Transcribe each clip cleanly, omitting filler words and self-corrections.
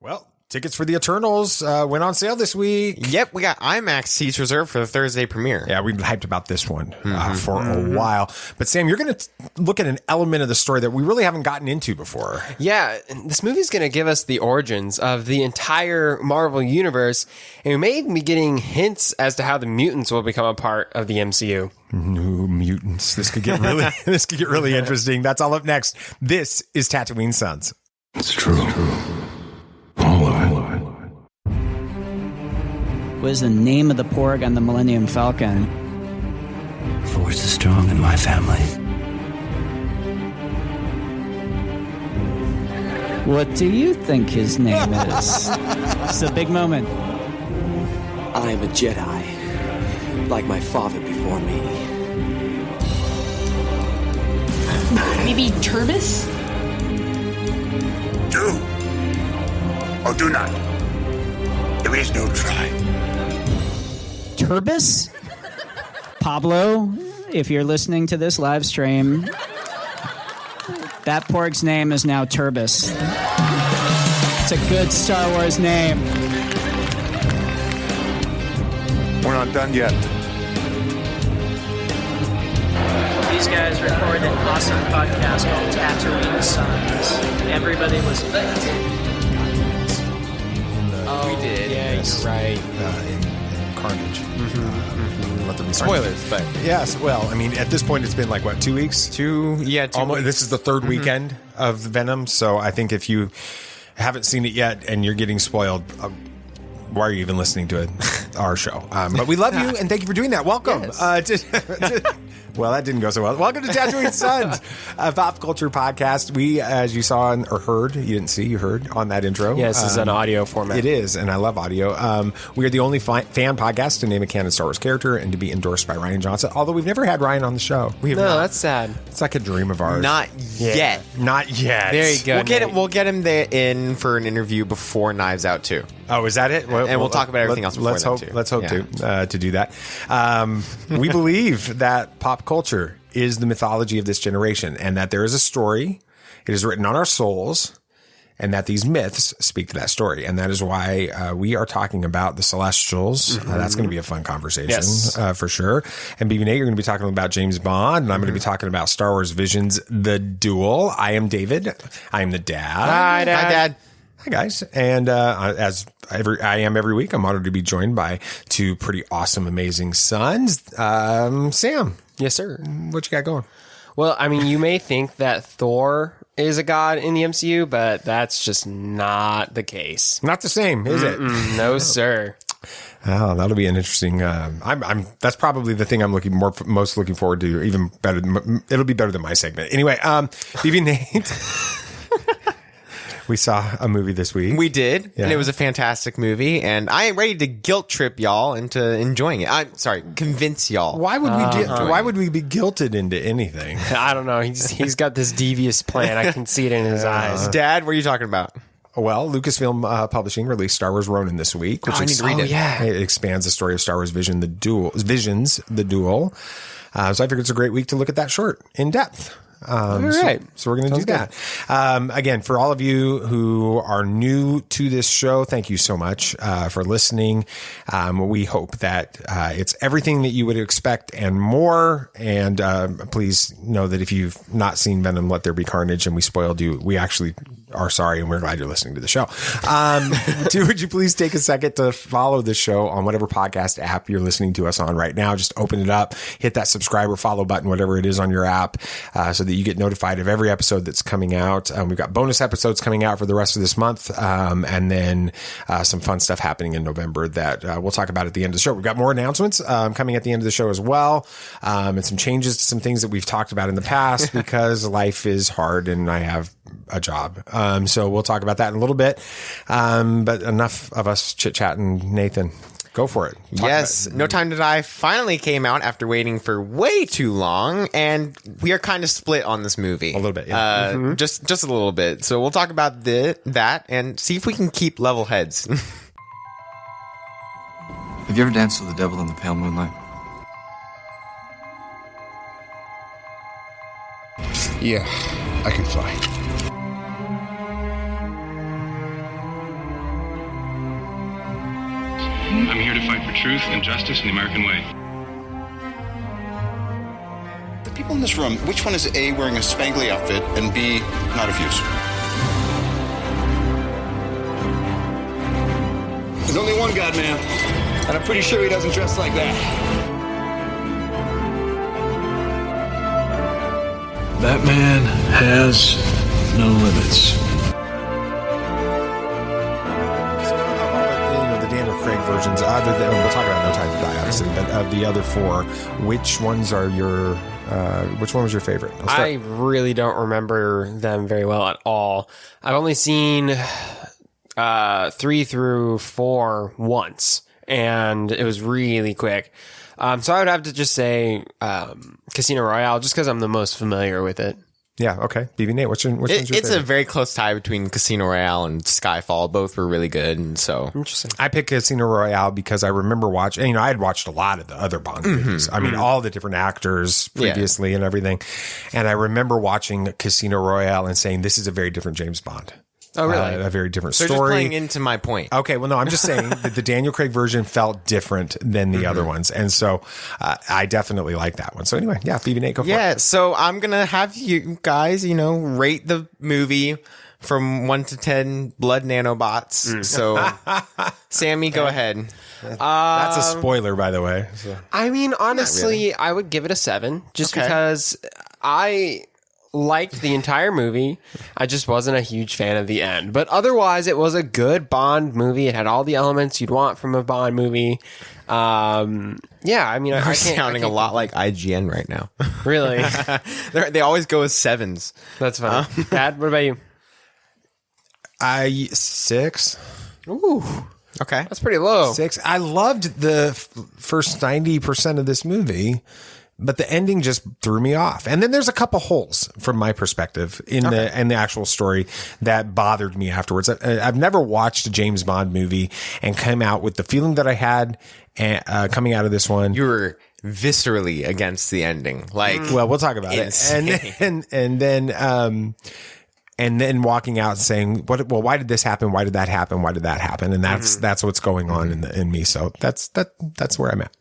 Well, tickets for the Eternals went on sale this week. Yep, we got IMAX seats reserved for the Thursday premiere. Yeah, we've been hyped about this one for a while. But Sam, you're going to look at an element of the story that we really haven't gotten into before. Yeah, this movie's going to give us the origins of the entire Marvel universe, and we may even be getting hints as to how the mutants will become a part of the MCU. New mutants. This could get really interesting. That's all up next. This is Tatooine Sons. It's true. All of it. What is the name of the Porg on the Millennium Falcon? Force is strong in my family. What do you think his name is? It's a big moment. I am a Jedi, like my father before me. Maybe Turbis? Do or do not. There is no try. Turbis? Pablo, if you're listening to this live stream, that Porg's name is now Turbis. It's a good Star Wars name. We're not done yet. These guys recorded an awesome podcast called Tatooine Sons. Everybody listen to that. We did. Yeah, you're right. In Carnage. Let them be Spoilers, but yes. Well, I mean, at this point, it's been like what, 2 weeks? two Almost. weeks. This is the third weekend of Venom, so I think if you haven't seen it yet and you're getting spoiled, why are you even listening to our show? But we love you and thank you for doing that. Welcome. Yes. Well, that didn't go so well. Welcome to Tatooine Sons, a pop culture podcast. We, as you saw or heard, you didn't see, you heard on that intro. Yes, this is an audio format. It is, and I love audio. We are the only fan podcast to name a canon Star Wars character and to be endorsed by Ryan Johnson, although we've never had Ryan on the show. We have not. That's sad. It's like a dream of ours. Not yet. Not yet. There you go. We'll get him in for an interview before Knives Out too. Oh, is that it? And we'll talk about everything else before let's then, hope, too. Let's hope Yeah. to do that. We believe that pop culture is the mythology of this generation and that there is a story. It is written on our souls and that these myths speak to that story. And that is why we are talking about the Celestials. That's going to be a fun conversation for sure. And BB-8, you're going to be talking about James Bond. And I'm going to be talking about Star Wars Visions, The Duel. I am David. I am the dad. Hi, Dad. Hi, guys. And as I am every week, I'm honored to be joined by two pretty awesome, amazing sons. Sam. Yes, sir. What you got going? Well, I mean, you may think that Thor is a god in the MCU, but that's just not the case. Not the same, is it? No, sir. Oh, that'll be an interesting. That's probably the thing I'm most looking forward to. Even better, it'll be better than my segment. Anyway, BB Nate. We saw a movie this week. We did, Yeah. and it was a fantastic movie, and I am ready to guilt trip y'all into enjoying it. I'm sorry, convince y'all. Why would we be guilted into anything? I don't know. He's got this devious plan. I can see it in his eyes. Dad, what are you talking about? Well, Lucasfilm Publishing released Star Wars Ronin this week, which I need to read it. Yeah. It expands the story of Star Wars Visions, the Duel. So I figured it's a great week to look at that short in depth. All right. So we're going to do that. Again, for all of you who are new to this show, thank you so much for listening. We hope that it's everything that you would expect and more. And please know that if you've not seen Venom, Let There Be Carnage, and we spoiled you, we actually are sorry, and we're glad you're listening to the show. Would you please take a second to follow the show on whatever podcast app you're listening to us on right now? Just open it up, hit that subscribe or follow button, whatever it is on your app, so that you get notified of every episode that's coming out. We've got bonus episodes coming out for the rest of this month, and then some fun stuff happening in November that we'll talk about at the end of the show. We've got more announcements coming at the end of the show as well, and some changes to some things that we've talked about in the past because life is hard and I have a job. So we'll talk about that in a little bit. But enough of us chit-chatting. Nathan, go for it. Yes, No Time to Die finally came out after waiting for way too long, and we are kind of split on this movie. A little bit, yeah. Just a little bit. So we'll talk about that and see if we can keep level heads. Have you ever danced with the devil in the pale moonlight? Yeah, I can fly. I'm here to fight for truth and justice in the American way. The people in this room, which one is A, wearing a spangly outfit, and B, not of use? There's only one God, man. And I'm pretty sure he doesn't dress like that. That man has no limits. The Daniel Craig versions, other than, we'll talk about No Time to Die, obviously, but of the other four, which ones are your, which one was your favorite? I really don't remember them very well at all. I've only seen 3 through 4 once, and it was really quick. So I would have to just say Casino Royale, just because I'm the most familiar with it. Yeah, okay. BB Nate, which one's your favorite? It's a very close tie between Casino Royale and Skyfall. Both were really good, and so interesting. I picked Casino Royale because I remember watching. I had watched a lot of the other Bond movies. I mean, all the different actors previously and everything. And I remember watching Casino Royale and saying, "This is a very different James Bond." Oh, really? A very different so story. Just playing into my point. Okay, well, no, I'm just saying that the Daniel Craig version felt different than the other ones. And so I definitely like that one. So anyway, yeah, BB Nate, go for it. Yeah, so I'm going to have you guys, rate the movie from 1 to 10 blood nanobots. So, Sammy, go ahead. That's a spoiler, by the way. So. I mean, honestly, I would give it a 7 just because I liked the entire movie. I just wasn't a huge fan of the end. But otherwise, it was a good Bond movie. It had all the elements you'd want from a Bond movie. Yeah, I mean, You're sounding a lot like IGN right now. Really? They always go with 7s. That's fine. Dad, what about you? 6. Ooh. Okay. That's pretty low. 6. I loved the first 90% of this movie, but the ending just threw me off. And then there's a couple holes from my perspective in the actual story that bothered me afterwards. I've never watched a James Bond movie and come out with the feeling that I had coming out of this one. You were viscerally against the ending. Well, we'll talk about it. And then walking out saying, "Well, why did this happen? Why did that happen? Why did that happen?" And that's what's going on in me. So that's where I'm at.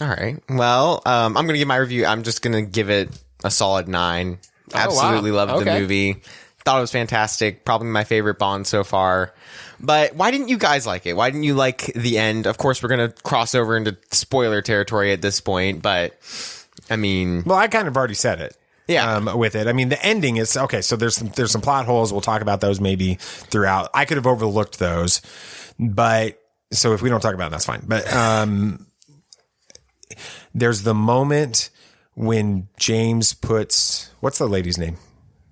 All right. Well, I'm going to give my review. I'm just going to give it a solid 9. Absolutely loved the movie. Thought it was fantastic. Probably my favorite Bond so far. But why didn't you guys like it? Why didn't you like the end? Of course, we're going to cross over into spoiler territory at this point. But, I mean... Well, I kind of already said it. Yeah. With it. I mean, the ending is... Okay, so there's some plot holes. We'll talk about those maybe throughout. I could have overlooked those. But... So if we don't talk about it, that's fine. But... There's the moment when James puts, what's the lady's name?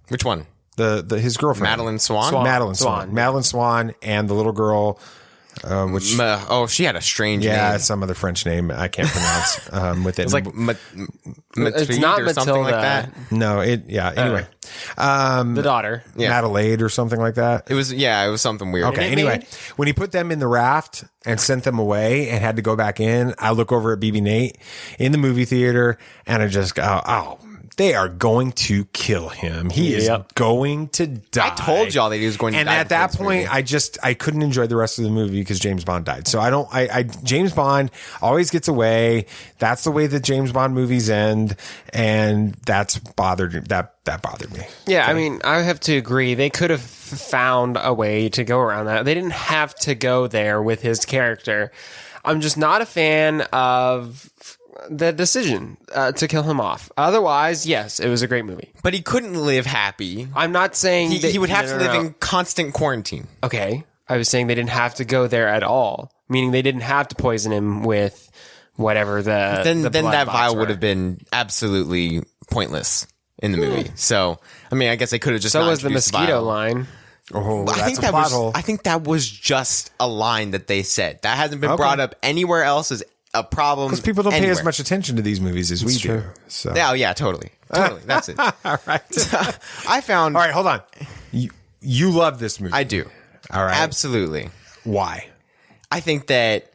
Which one? His girlfriend. Madeline Swan? Madeline Swan. Madeline Swan and the little girl, which she had a strange name. Yeah, some other French name I can't pronounce. With it, it's like it's not or Matilda. something like that. No, anyway, the daughter, Madeleine or something like that. It was something weird. Okay, anyway, when he put them in the raft and sent them away and had to go back in, I look over at BB Nate in the movie theater and I just go, oh. They are going to kill him. He is going to die. I told y'all that he was going to die. And at that point, I couldn't enjoy the rest of the movie because James Bond died. So James Bond always gets away. That's the way that James Bond movies end. And that bothered me. Yeah, I mean, I have to agree. They could have found a way to go around that. They didn't have to go there with his character. I'm just not a fan of the decision to kill him off. Otherwise, yes, it was a great movie. But he couldn't live happy. I'm not saying he would have to live in constant quarantine. Okay. I was saying they didn't have to go there at all. Meaning they didn't have to poison him with whatever then that vial were. would have been absolutely pointless in the movie. So, I mean, I guess they could have just So was the mosquito line. Oh, I think that was just a line that they said. That hasn't been brought up anywhere else as a problem. Because people don't pay as much attention to these movies as we do. So. Yeah, totally. That's it. All right. All right, hold on. You love this movie. I do. All right. Absolutely. Why? I think that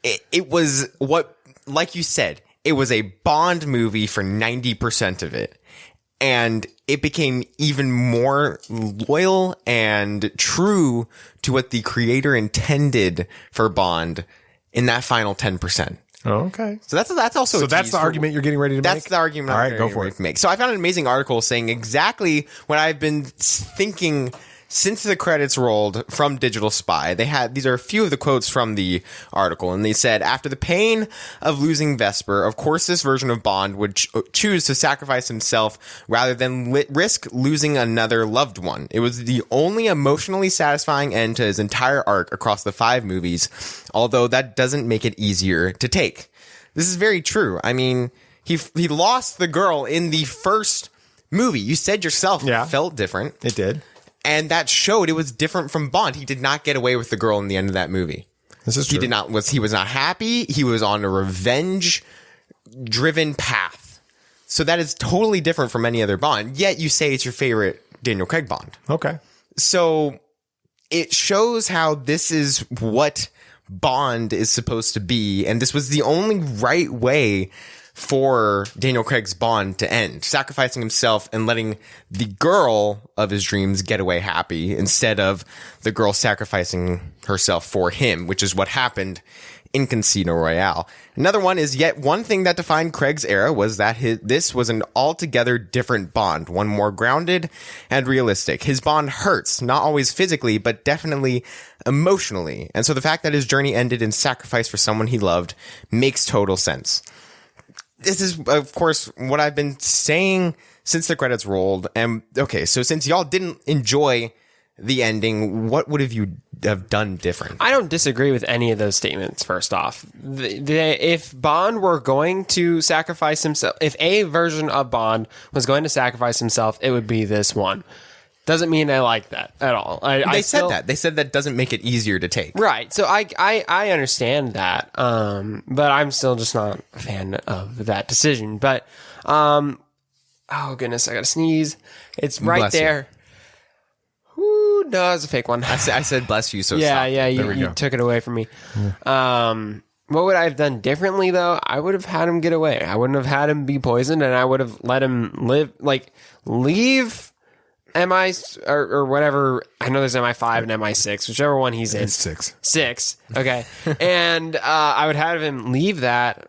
it was like you said, it was a Bond movie for 90% of it. And it became even more loyal and true to what the creator intended for Bond in that final 10%. Oh, okay. So that's also so that's the argument you're getting ready to make? That's the argument All I'm right, go getting for ready it. to make. So I found an amazing article saying exactly what I've been thinking since the credits rolled from Digital Spy. These are a few of the quotes from the article, and they said, after the pain of losing Vesper, of course this version of Bond would choose to sacrifice himself rather than risk losing another loved one. It was the only emotionally satisfying end to his entire arc across the 5 movies, although that doesn't make it easier to take. This is very true. I mean, he lost the girl in the first movie. You said yourself it felt different. It did. And that showed it was different from Bond. He did not get away with the girl in the end of that movie. This is true. He was not happy. He was on a revenge driven path. So that is totally different from any other Bond. Yet you say it's your favorite Daniel Craig Bond. Okay. So it shows how this is what Bond is supposed to be. And this was the only right way for Daniel Craig's Bond to end, sacrificing himself and letting the girl of his dreams get away happy instead of the girl sacrificing herself for him, which is what happened in Casino Royale. Another one is yet one thing that defined Craig's era was that this was an altogether different Bond, one more grounded and realistic. His Bond hurts, not always physically, but definitely emotionally. And so the fact that his journey ended in sacrifice for someone he loved makes total sense. This is, of course, what I've been saying since the credits rolled. And okay, so since y'all didn't enjoy the ending, what would you have done different? I don't disagree with any of those statements, first off. If Bond were going to sacrifice himself, if a version of Bond was going to sacrifice himself, it would be this one. Doesn't mean I like that at all. They said that doesn't make it easier to take. Right. So I understand that. But I'm still just not a fan of that decision. But, oh goodness, I gotta sneeze. It's right Bless there. Ooh, no, it's a fake one. I said bless you. So yeah, stop. yeah, you took it away from me. Yeah. What would I have done differently though? I would have had him get away. I wouldn't have had him be poisoned, and I would have let him leave MI or whatever. I know there's MI5 and MI6, whichever one he's in. It's 6. 6. Okay. And I would have him leave that,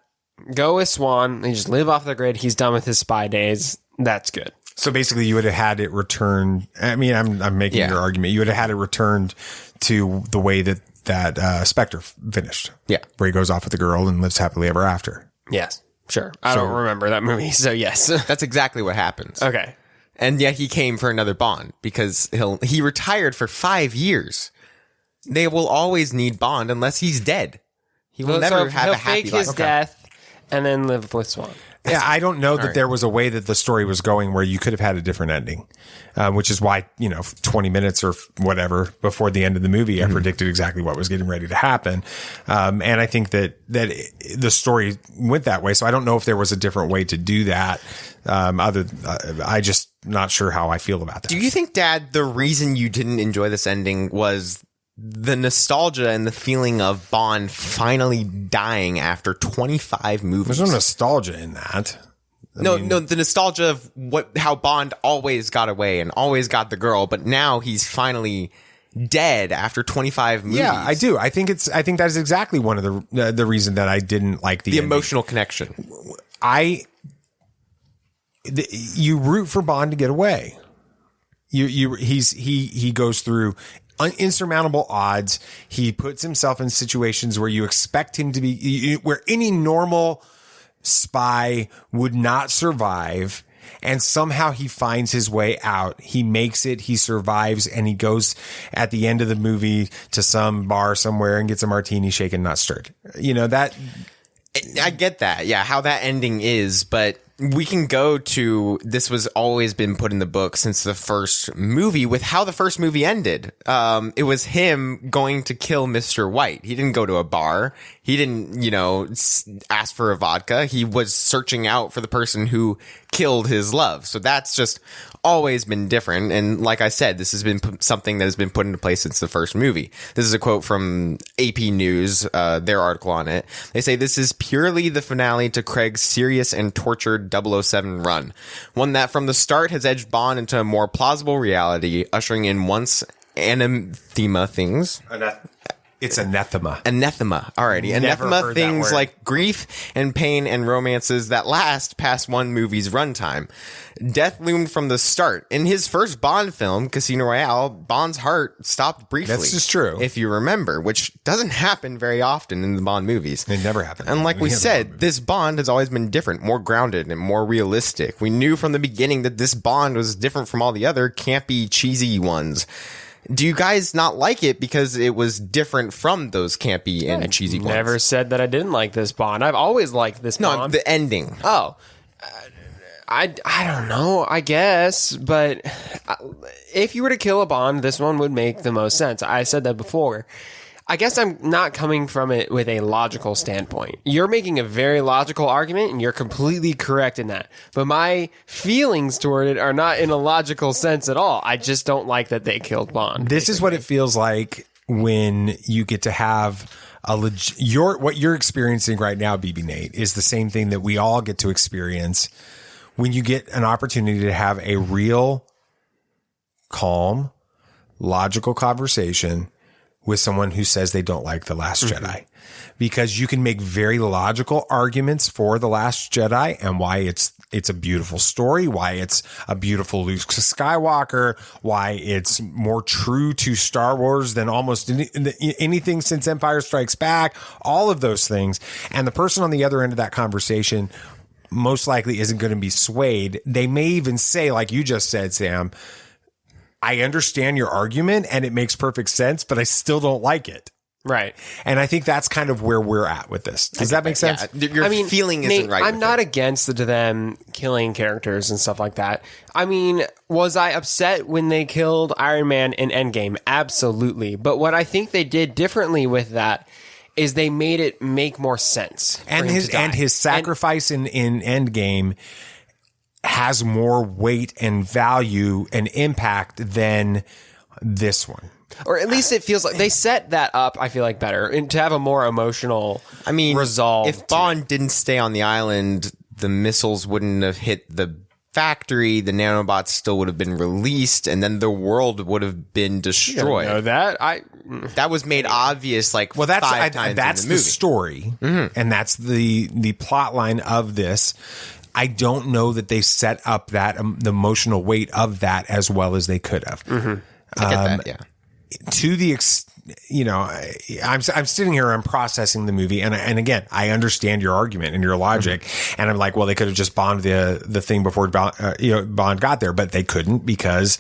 go with Swan, and just live off the grid. He's done with his spy days. That's good. So basically, you would have had it returned. I mean, I'm making your argument. You would have had it returned to the way that Spectre finished. Yeah, where he goes off with the girl and lives happily ever after. Yes, sure. I don't remember that movie, so yes, that's exactly what happens. Okay. And yet he came for another Bond because he retired for 5 years. They will always need Bond unless he's dead. He will never have a happy life. He'll fake his death and then live with Swan. Yeah, I don't know that there was a way that the story was going where you could have had a different ending, which is why, 20 minutes or whatever before the end of the movie, I predicted exactly what was getting ready to happen. And I think that the story went that way. So I don't know if there was a different way to do that. I just not sure how I feel about that. Do you think, Dad, the reason you didn't enjoy this ending was the nostalgia and the feeling of Bond finally dying after 25 movies? There's no nostalgia in that. No, the nostalgia of how Bond always got away and always got the girl, but now he's finally dead after 25 movies. Yeah, I do. I think that is exactly one of the reason that I didn't like the emotional connection. You root for Bond to get away. He goes through insurmountable odds. He puts himself in situations where you expect him to be, where any normal spy would not survive. And somehow he finds his way out. He makes it, he survives, and he goes at the end of the movie to some bar somewhere and gets a martini, shaken, not stirred. I get that. Yeah, how that ending is, but we can go to, this was always been put in the book since the first movie with how the first movie ended. It was him going to kill Mr. White. He didn't go to a bar. He didn't, ask for a vodka. He was searching out for the person who killed his love. So that's just always been different. And like I said, this has been something that has been put into place since the first movie. This is a quote from AP News, their article on it. They say, "This is purely the finale to Craig's serious and tortured 007 run. One that from the start has edged Bond into a more plausible reality, ushering in once anathema things. It's anathema. Anathema. Alrighty. Anathema, things like grief and pain and romances that last past one movie's runtime. Death loomed from the start. In his first Bond film, Casino Royale, Bond's heart stopped briefly. That's just true. If you remember, which doesn't happen very often in the Bond movies. It never happens. And like we said, this Bond has always been different, more grounded and more realistic. We knew from the beginning that this Bond was different from all the other campy, cheesy ones. Do you guys not like it because it was different from those campy and cheesy ones? Never said that I didn't like this Bond. I've always liked this Bond. No, the ending. Oh, I don't know, I guess. But if you were to kill a Bond, this one would make the most sense. I said that before. I guess I'm not coming from it with a logical standpoint. You're making a very logical argument, and you're completely correct in that. But my feelings toward it are not in a logical sense at all. I just don't like that they killed Bond. This is what it feels like when you get to have what you're experiencing right now, BB Nate, is the same thing that we all get to experience when you get an opportunity to have a real, calm, logical conversation with someone who says they don't like The Last Jedi, because you can make very logical arguments for The Last Jedi and why it's a beautiful story, why it's a beautiful Luke Skywalker, why it's more true to Star Wars than almost anything since Empire Strikes Back, all of those things. And the person on the other end of that conversation most likely isn't going to be swayed. They may even say, like you just said, Sam, I understand your argument and it makes perfect sense, but I still don't like it. Right. And I think that's kind of where we're at with this. Does that make sense? Yeah, your feeling isn't right. I'm not against them killing characters and stuff like that. I mean, was I upset when they killed Iron Man in Endgame? Absolutely. But what I think they did differently with that is they made it make more sense. And his sacrifice in Endgame has more weight and value and impact than this one. Or at least it feels like they set that up, I feel like, better, and to have a more emotional resolve. If Bond didn't stay on the island, the missiles wouldn't have hit the factory, the nanobots still would have been released, and then the world would have been destroyed. You know that? That was made obvious like that's 5 times that's in the movie. Story, and that's the plot line of this. I don't know that they set up that the emotional weight of that as well as they could have. I get that, yeah. To the I'm sitting here, I'm processing the movie, and again, I understand your argument and your logic, and I'm like, well, they could have just bombed the thing before Bond got there, but they couldn't because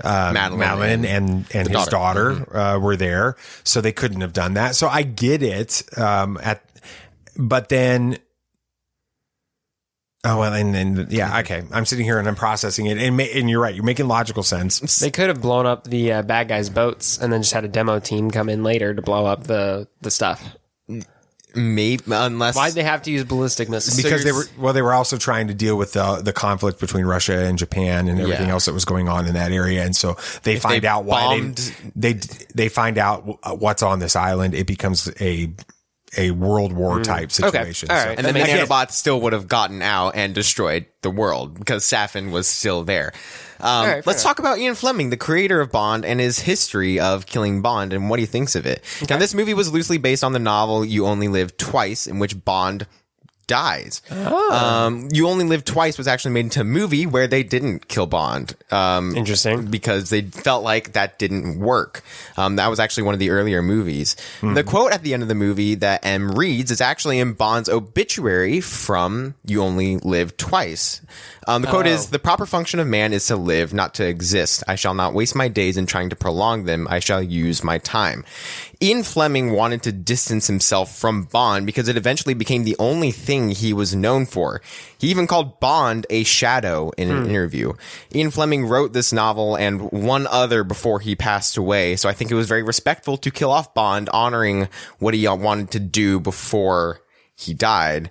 Madeline and his daughter were there, so they couldn't have done that. So I get it. But then. Oh, well, and yeah, okay. I'm sitting here and I'm processing it, and you're right. You're making logical sense. They could have blown up the bad guys' boats and then just had a demo team come in later to blow up the stuff. Maybe, unless why'd they have to use ballistic missiles? Because they were also trying to deal with the conflict between Russia and Japan and everything else that was going on in that area, and so they find out why they find out what's on this island. It becomes a World War type situation. Okay. All right. And then the nanobots still would have gotten out and destroyed the world because Safin was still there. Let's talk about Ian Fleming, the creator of Bond, and his history of killing Bond and what he thinks of it. Okay. Now, this movie was loosely based on the novel You Only Live Twice, in which Bond dies. You Only Live Twice was actually made into a movie where they didn't kill Bond. Interesting. Because they felt like that didn't work. That was actually one of the earlier movies. The quote at the end of the movie that M reads is actually in Bond's obituary from You Only Live Twice. The quote is, "The proper function of man is to live, not to exist. I shall not waste my days in trying to prolong them. I shall use my time." Ian Fleming wanted to distance himself from Bond because it eventually became the only thing he was known for. He even called Bond a shadow in an interview. Ian Fleming wrote this novel and one other before he passed away, so I think it was very respectful to kill off Bond, honoring what he wanted to do before he died.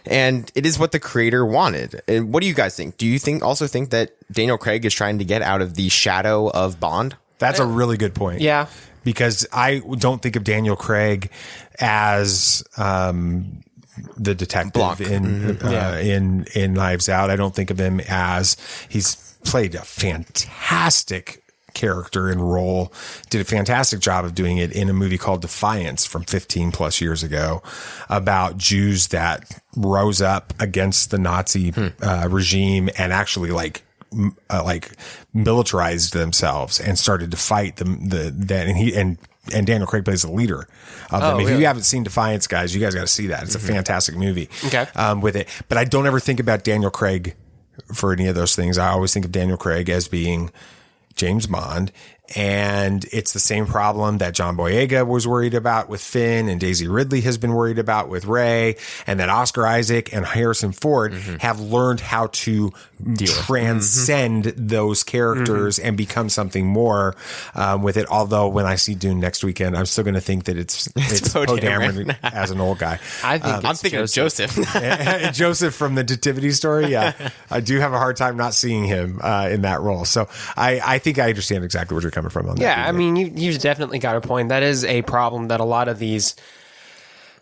And it is what the creator wanted. And what do you guys think? Do you also think that Daniel Craig is trying to get out of the shadow of Bond? That's a really good point. Yeah. Because I don't think of Daniel Craig as the detective in Knives Out. I don't think of him as he's played a fantastic character and role, did a fantastic job of doing it in a movie called Defiance from 15 plus years ago about Jews that rose up against the Nazi regime and actually like militarized themselves and started to fight that. And Daniel Craig plays the leader of them. If you haven't seen Defiance, guys, you guys got to see that. It's a fantastic movie with it. But I don't ever think about Daniel Craig for any of those things. I always think of Daniel Craig as being James Bond. And it's the same problem that John Boyega was worried about with Finn and Daisy Ridley has been worried about with Rey, and that Oscar Isaac and Harrison Ford have learned how to transcend those characters and become something more with it. Although when I see Dune next weekend, I'm still going to think that it's Poe Dameron as an old guy. I'm thinking of Joseph. Joseph from the Nativity Story. Yeah, I do have a hard time not seeing him in that role. So I think I understand exactly where you're coming from on that. Yeah, I mean, you've definitely got a point. That is a problem that a lot of these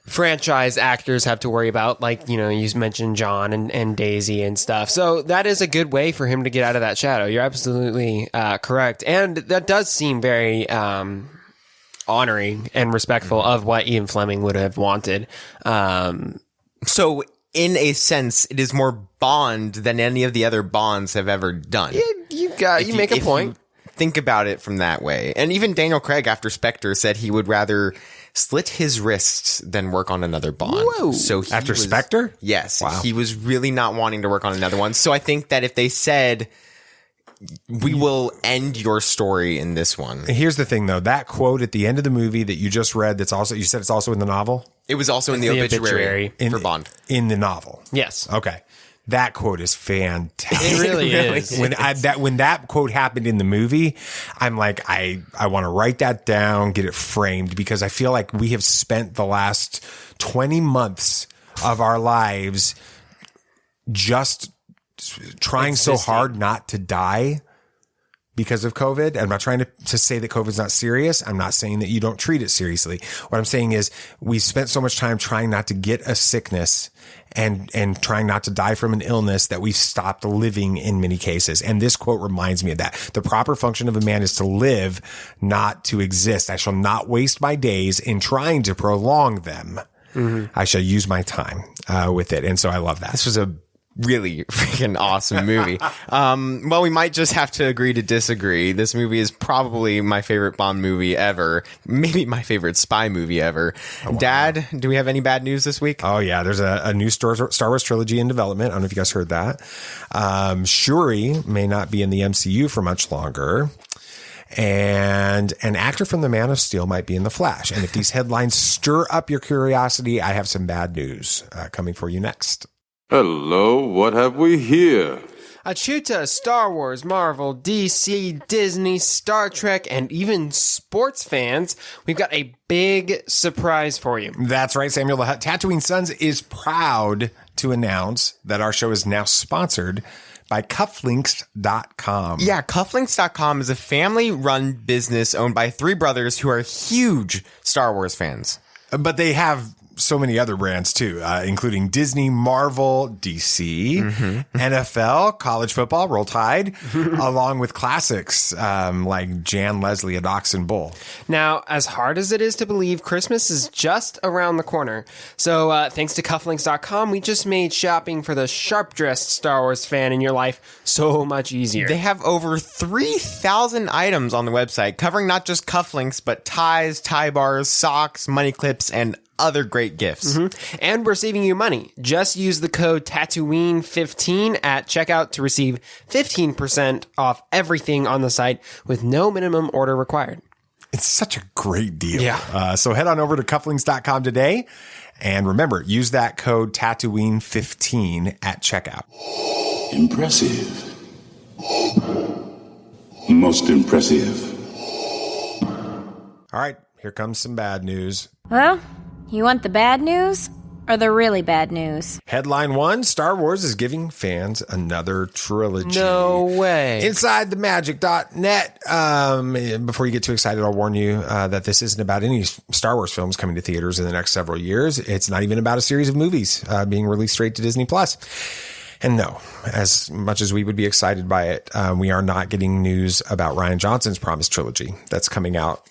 franchise actors have to worry about. Like, you mentioned John and Daisy and stuff. So that is a good way for him to get out of that shadow. You're absolutely correct. And that does seem very honoring and respectful of what Ian Fleming would have wanted. So in a sense, it is more Bond than any of the other Bonds have ever done. Yeah, you make a point. Think about it from that way. And even Daniel Craig after Spectre said he would rather slit his wrists than work on another Bond. Whoa. So after Spectre? Yes. Wow. He was really not wanting to work on another one. So I think that if they said, we will end your story in this one. Here's the thing though, that quote at the end of the movie that you just read, you said it's also in the novel? It was also in the obituary for Bond. In the novel. Yes. Okay. That quote is fantastic. It really is. When that quote happened in the movie, I'm like, I want to write that down, get it framed, because I feel like we have spent the last 20 months of our lives just trying so hard not to die because of COVID. I'm not trying to say that COVID's not serious. I'm not saying that you don't treat it seriously. What I'm saying is we spent so much time trying not to get a sickness and trying not to die from an illness that we've stopped living in many cases. And this quote reminds me of that. The proper function of a man is to live, not to exist. I shall not waste my days in trying to prolong them. I shall use my time with it. And so I love that. This was a really freaking awesome movie. Well, we might just have to agree to disagree. This movie is probably my favorite Bond movie ever. Maybe my favorite spy movie ever. Oh, wow. Dad, do we have any bad news this week? Oh, yeah. There's a new Star Wars trilogy in development. I don't know if you guys heard that. Shuri may not be in the MCU for much longer. And an actor from The Man of Steel might be in The Flash. And if these headlines stir up your curiosity, I have some bad news coming for you next. Hello, what have we here? Achuta, Star Wars, Marvel, DC, Disney, Star Trek, and even sports fans, we've got a big surprise for you. That's right, Samuel. The Tatooine Sons is proud to announce that our show is now sponsored by Cufflinks.com. Yeah, Cufflinks.com is a family-run business owned by three brothers who are huge Star Wars fans. But they have so many other brands too, including Disney, Marvel, DC, NFL, college football, Roll Tide, along with classics like Jan Leslie, A Dachshund Bull. Now, as hard as it is to believe, Christmas is just around the corner. So thanks to Cufflinks.com, we just made shopping for the sharp-dressed Star Wars fan in your life so much easier. They have over 3,000 items on the website, covering not just cufflinks, but ties, tie bars, socks, money clips, and other great gifts. And we're saving you money. Just use the code Tatooine15 at checkout to receive 15% off everything on the site with no minimum order required. It's such a great deal. Yeah. So head on over to cufflinks.com today. And remember, use that code Tatooine15 at checkout. Impressive. Most impressive. All right, here comes some bad news. Well, you want the bad news or the really bad news? Headline 1, Star Wars is giving fans another trilogy. No way. InsideTheMagic.net. Before you get too excited, I'll warn you that this isn't about any Star Wars films coming to theaters in the next several years. It's not even about a series of movies being released straight to Disney+. And no, as much as we would be excited by it, we are not getting news about Rian Johnson's promised trilogy that's coming out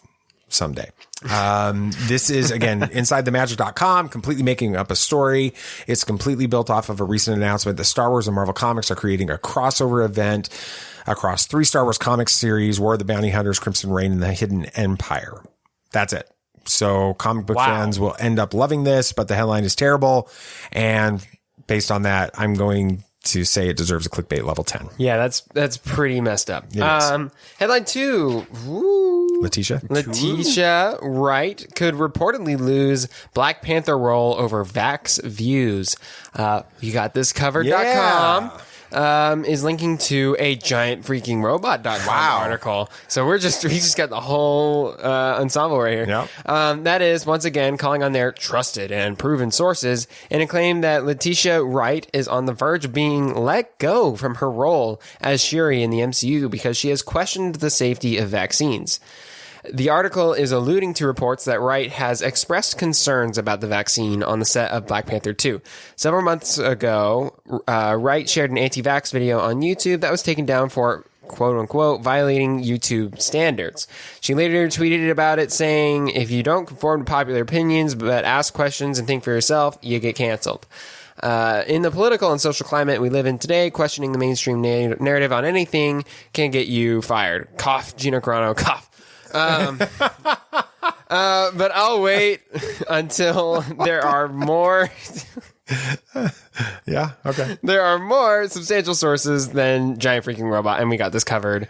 someday. This is, again, InsideTheMagic.com, completely making up a story. It's completely built off of a recent announcement that Star Wars and Marvel Comics are creating a crossover event across 3 Star Wars comic series, War of the Bounty Hunters, Crimson Reign, and the Hidden Empire. That's it. So comic book fans will end up loving this, but the headline is terrible. And based on that, I'm going to say it deserves a clickbait level 10. Yeah, that's pretty messed up. Headline 2. Ooh. Letitia Wright could reportedly lose Black Panther role over Vax views. You got this covered.com. Is linking to a giant freaking robot.com article. So we just got the whole ensemble right here. Yep. That is, once again, calling on their trusted and proven sources in a claim that Letitia Wright is on the verge of being let go from her role as Shuri in the MCU because she has questioned the safety of vaccines. The article is alluding to reports that Wright has expressed concerns about the vaccine on the set of Black Panther 2. Several months ago, Wright shared an anti-vax video on YouTube that was taken down for quote-unquote violating YouTube standards. She later tweeted about it saying, "If you don't conform to popular opinions but ask questions and think for yourself, you get canceled." In the political and social climate we live in today, questioning the mainstream narrative on anything can get you fired. Cough, Gina Carano, cough. But I'll wait until there are more. Yeah. Okay. There are more substantial sources than giant freaking robot, and we got this covered.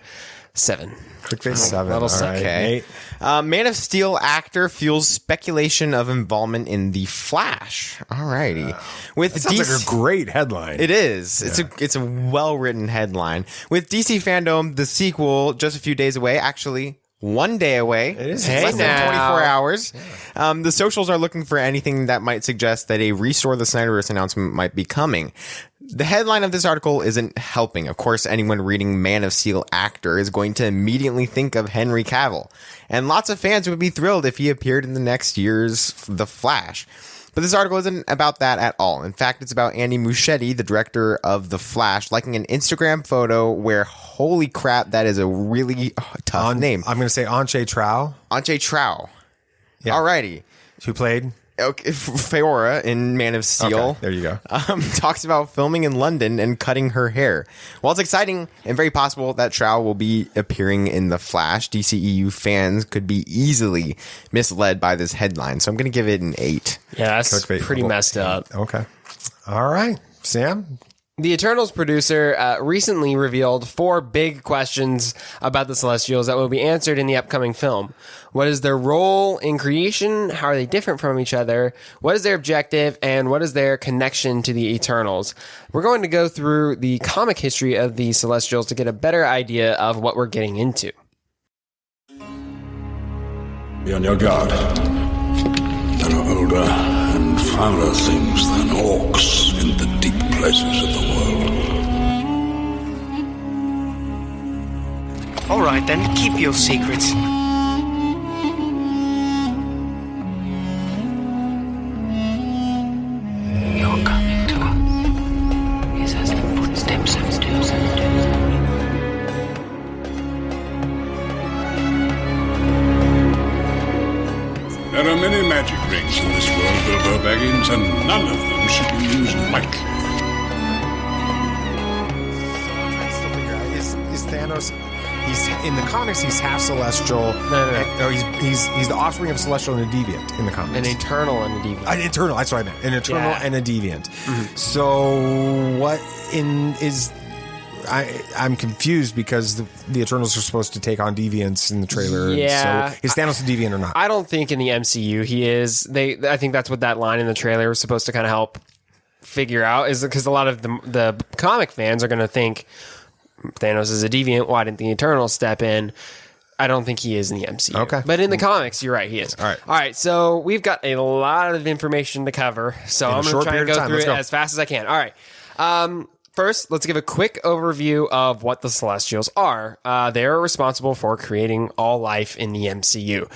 7. Clickbait 7. Level All right, okay. Man of Steel actor fuels speculation of involvement in The Flash. Alrighty. With that sounds like a great headline. It is. Yeah. It's a well-written headline. With DC fandom, the sequel just a few days away. Actually, 1 day away. It is. Less than 24 hours. Yeah. The socials are looking for anything that might suggest that a Restore the Snyderverse announcement might be coming. The headline of this article isn't helping. Of course, anyone reading Man of Steel actor is going to immediately think of Henry Cavill. And lots of fans would be thrilled if he appeared in the next year's The Flash. But this article isn't about that at all. In fact, it's about Andy Muschietti, the director of The Flash, liking an Instagram photo where, holy crap, that is a really tough name. I'm going to say Anche Trau. Anche Trau. Yeah. Alrighty. Who played? Okay, Feora in Man of Steel. Okay, there you go. Talks about filming in London and cutting her hair. While it's exciting and very possible that Trau will be appearing in The Flash, DCEU fans could be easily misled by this headline. So I'm going to give it an 8. Yeah, that's pretty messed up. Okay. All right. Sam? The Eternals producer recently revealed 4 big questions about the Celestials that will be answered in the upcoming film. What is their role in creation? How are they different from each other? What is their objective? And what is their connection to the Eternals? We're going to go through the comic history of the Celestials to get a better idea of what we're getting into. Be on your guard. There are older and fouler things than orcs in the deep places of the world. All right, then, keep your secrets. Your coming to us is as the footsteps of doom. There are many magic rings in this world, Bilbo Baggins, and none of them should be used lightly. I still figure out, is Thanos... He's in the comics. He's half celestial. No. He's the offspring of a celestial and a deviant in the comics. An eternal and a deviant. An eternal. That's what I meant. An eternal and a deviant. Mm-hmm. So what is? I'm confused because the Eternals are supposed to take on deviants in the trailer. Yeah. So is Thanos a deviant or not? I don't think in the MCU he is. I think that's what that line in the trailer was supposed to kind of help figure out. Is because a lot of the comic fans are going to think Thanos is a deviant. Why didn't the Eternals step in? I don't think he is in the MCU. Okay. But in the comics, you're right, he is. All right. So we've got a lot of information to cover. So I'm going to try and go through it as fast as I can. All right. First, let's give a quick overview of what the Celestials are. They are responsible for creating all life in the MCU.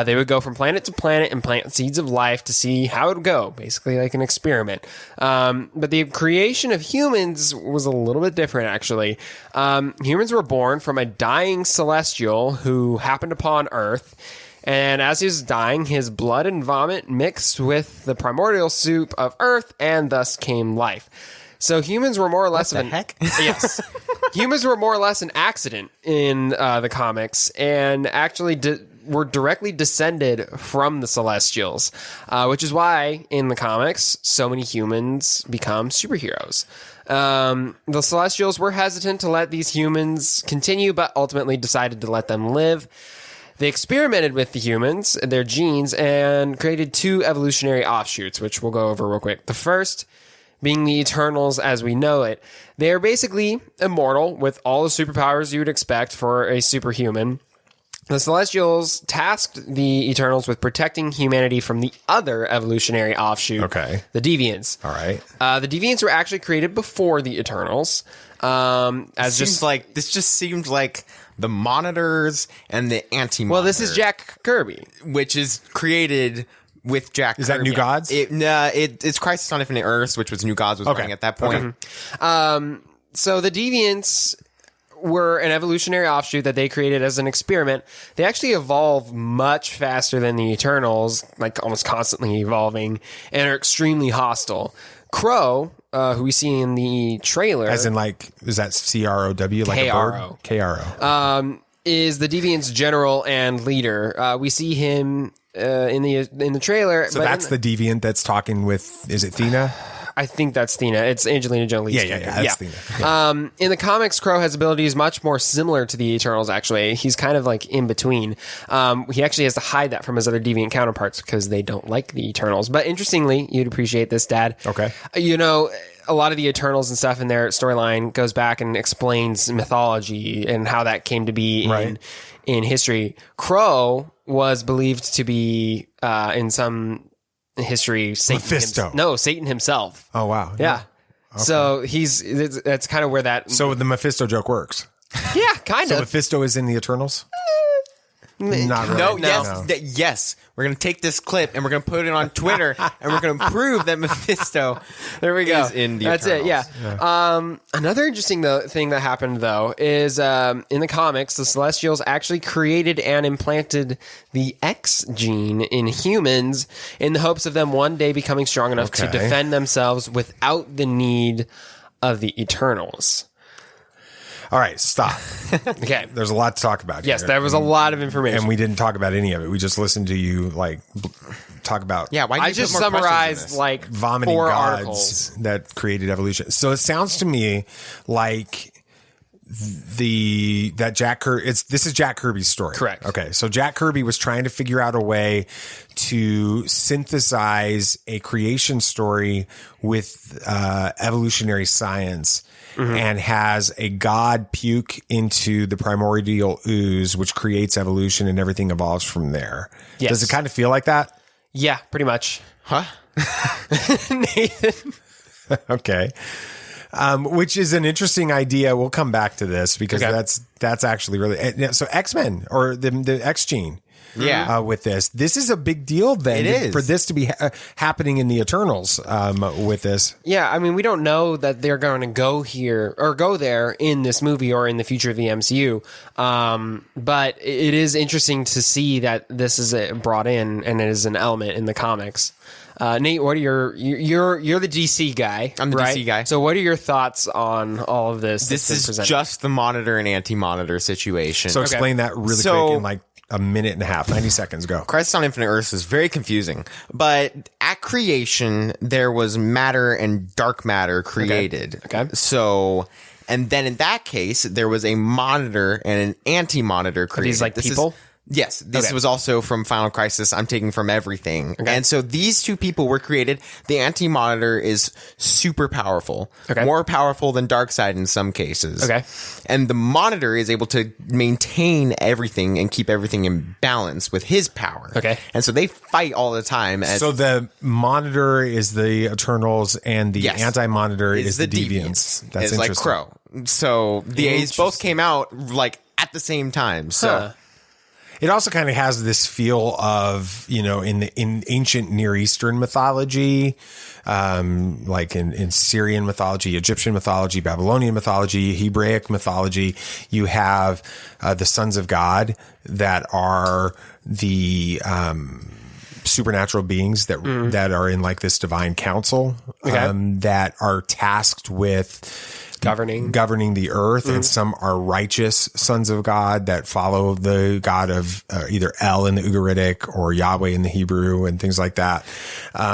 They would go from planet to planet and plant seeds of life to see how it would go, basically like an experiment. But the creation of humans was a little bit different, actually. Humans were born from a dying Celestial who happened upon Earth. And as he was dying, his blood and vomit mixed with the primordial soup of Earth, and thus came life. So humans were more or less yes. Humans were more or less an accident in the comics, and actually were directly descended from the Celestials, which is why in the comics so many humans become superheroes. The Celestials were hesitant to let these humans continue, but ultimately decided to let them live. They experimented with the humans, their genes, and created 2 evolutionary offshoots, which we'll go over real quick. The first being the Eternals as we know it. They are basically immortal with all the superpowers you would expect for a superhuman. The Celestials tasked the Eternals with protecting humanity from the other evolutionary offshoot, the Deviants. All right. The Deviants were actually created before the Eternals. This just seemed like the Monitors and the Anti-Monitor. Well, this is Jack Kirby, which is created with Jack Kirby. Is that New Gods? It's Crisis on Infinite Earths, which was New Gods was running at that point. So the Deviants were an evolutionary offshoot that they created as an experiment. They actually evolve much faster than the Eternals, like almost constantly evolving, and are extremely hostile. Crow, who we see in the trailer, as in like, is that CROW, like KRO. KRO, is the Deviants' general and leader. We see him in the trailer. So that's the Deviant that's talking with, is it Thena? I think that's Thena. It's Angelina Jolie's character. That's Thena. Yeah. In the comics, Crow has abilities much more similar to the Eternals, actually. He's kind of like in between. He actually has to hide that from his other Deviant counterparts because they don't like the Eternals. But interestingly, you'd appreciate this, Dad. Okay. You know, a lot of the Eternals and stuff in their storyline goes back and explains mythology and how that came to be in history. Crow was believed to be in some history Satan himself. Oh wow. Yeah. Okay. So that's kind of where that. So the Mephisto joke works. Yeah, kind of. So Mephisto is in the Eternals? Not really. Yes. We're going to take this clip and we're going to put it on Twitter and we're going to prove that Mephisto is in the That's Eternals. it, yeah. Another interesting thing that happened, though, is in the comics, the Celestials actually created and implanted the X gene in humans in the hopes of them one day becoming strong enough to defend themselves without the need of the Eternals. All right, stop. Okay. There's a lot to talk about. Yes, here. there was a lot of information. And we didn't talk about any of it. We just listened to you talk about. Yeah, why? I just summarized like vomiting 4 gods articles that created evolution. So it sounds to me like this is Jack Kirby's story. Correct. Okay, so Jack Kirby was trying to figure out a way to synthesize a creation story with evolutionary science. Mm-hmm. And has a god puke into the primordial ooze, which creates evolution and everything evolves from there. Yes. Does it kind of feel like that? Yeah, pretty much. Huh? Nathan. Okay. Which is an interesting idea. We'll come back to this because that's actually really, so X-Men or the X gene. Yeah. With this is a big deal then. It is. For this to be happening in the Eternals with this. Yeah, I mean, we don't know that they're going to go here or go there in this movie or in the future of the MCU. But it is interesting to see that this is brought in and it is an element in the comics. Nate, what are you're the DC guy. I'm the DC guy. So what are your thoughts on all of this? This is just the Monitor and Anti-Monitor situation. So explain that really quick in like a minute and a half, 90 seconds, go. Crisis on Infinite Earths is very confusing, but at creation, there was matter and dark matter created. Okay. So, and then in that case, there was a Monitor and an Anti-Monitor created. Are these like people? Yes, this was also from Final Crisis. I'm taking from everything. Okay. And so these two people were created. The Anti-Monitor is super powerful. Okay. More powerful than Darkseid in some cases. Okay. And the Monitor is able to maintain everything and keep everything in balance with his power. Okay. And so they fight all the time. So the Monitor is the Eternals and the Anti-Monitor is the Deviants. That's interesting. Like Crow. So these both came out like at the same time. So it also kind of has this feel of, in ancient Near Eastern mythology, like in Syrian mythology, Egyptian mythology, Babylonian mythology, Hebraic mythology, you have the sons of God that are the supernatural beings that are in like this divine council that are tasked with governing the earth, and some are righteous sons of God that follow the God of either El in the Ugaritic or Yahweh in the Hebrew and things like that.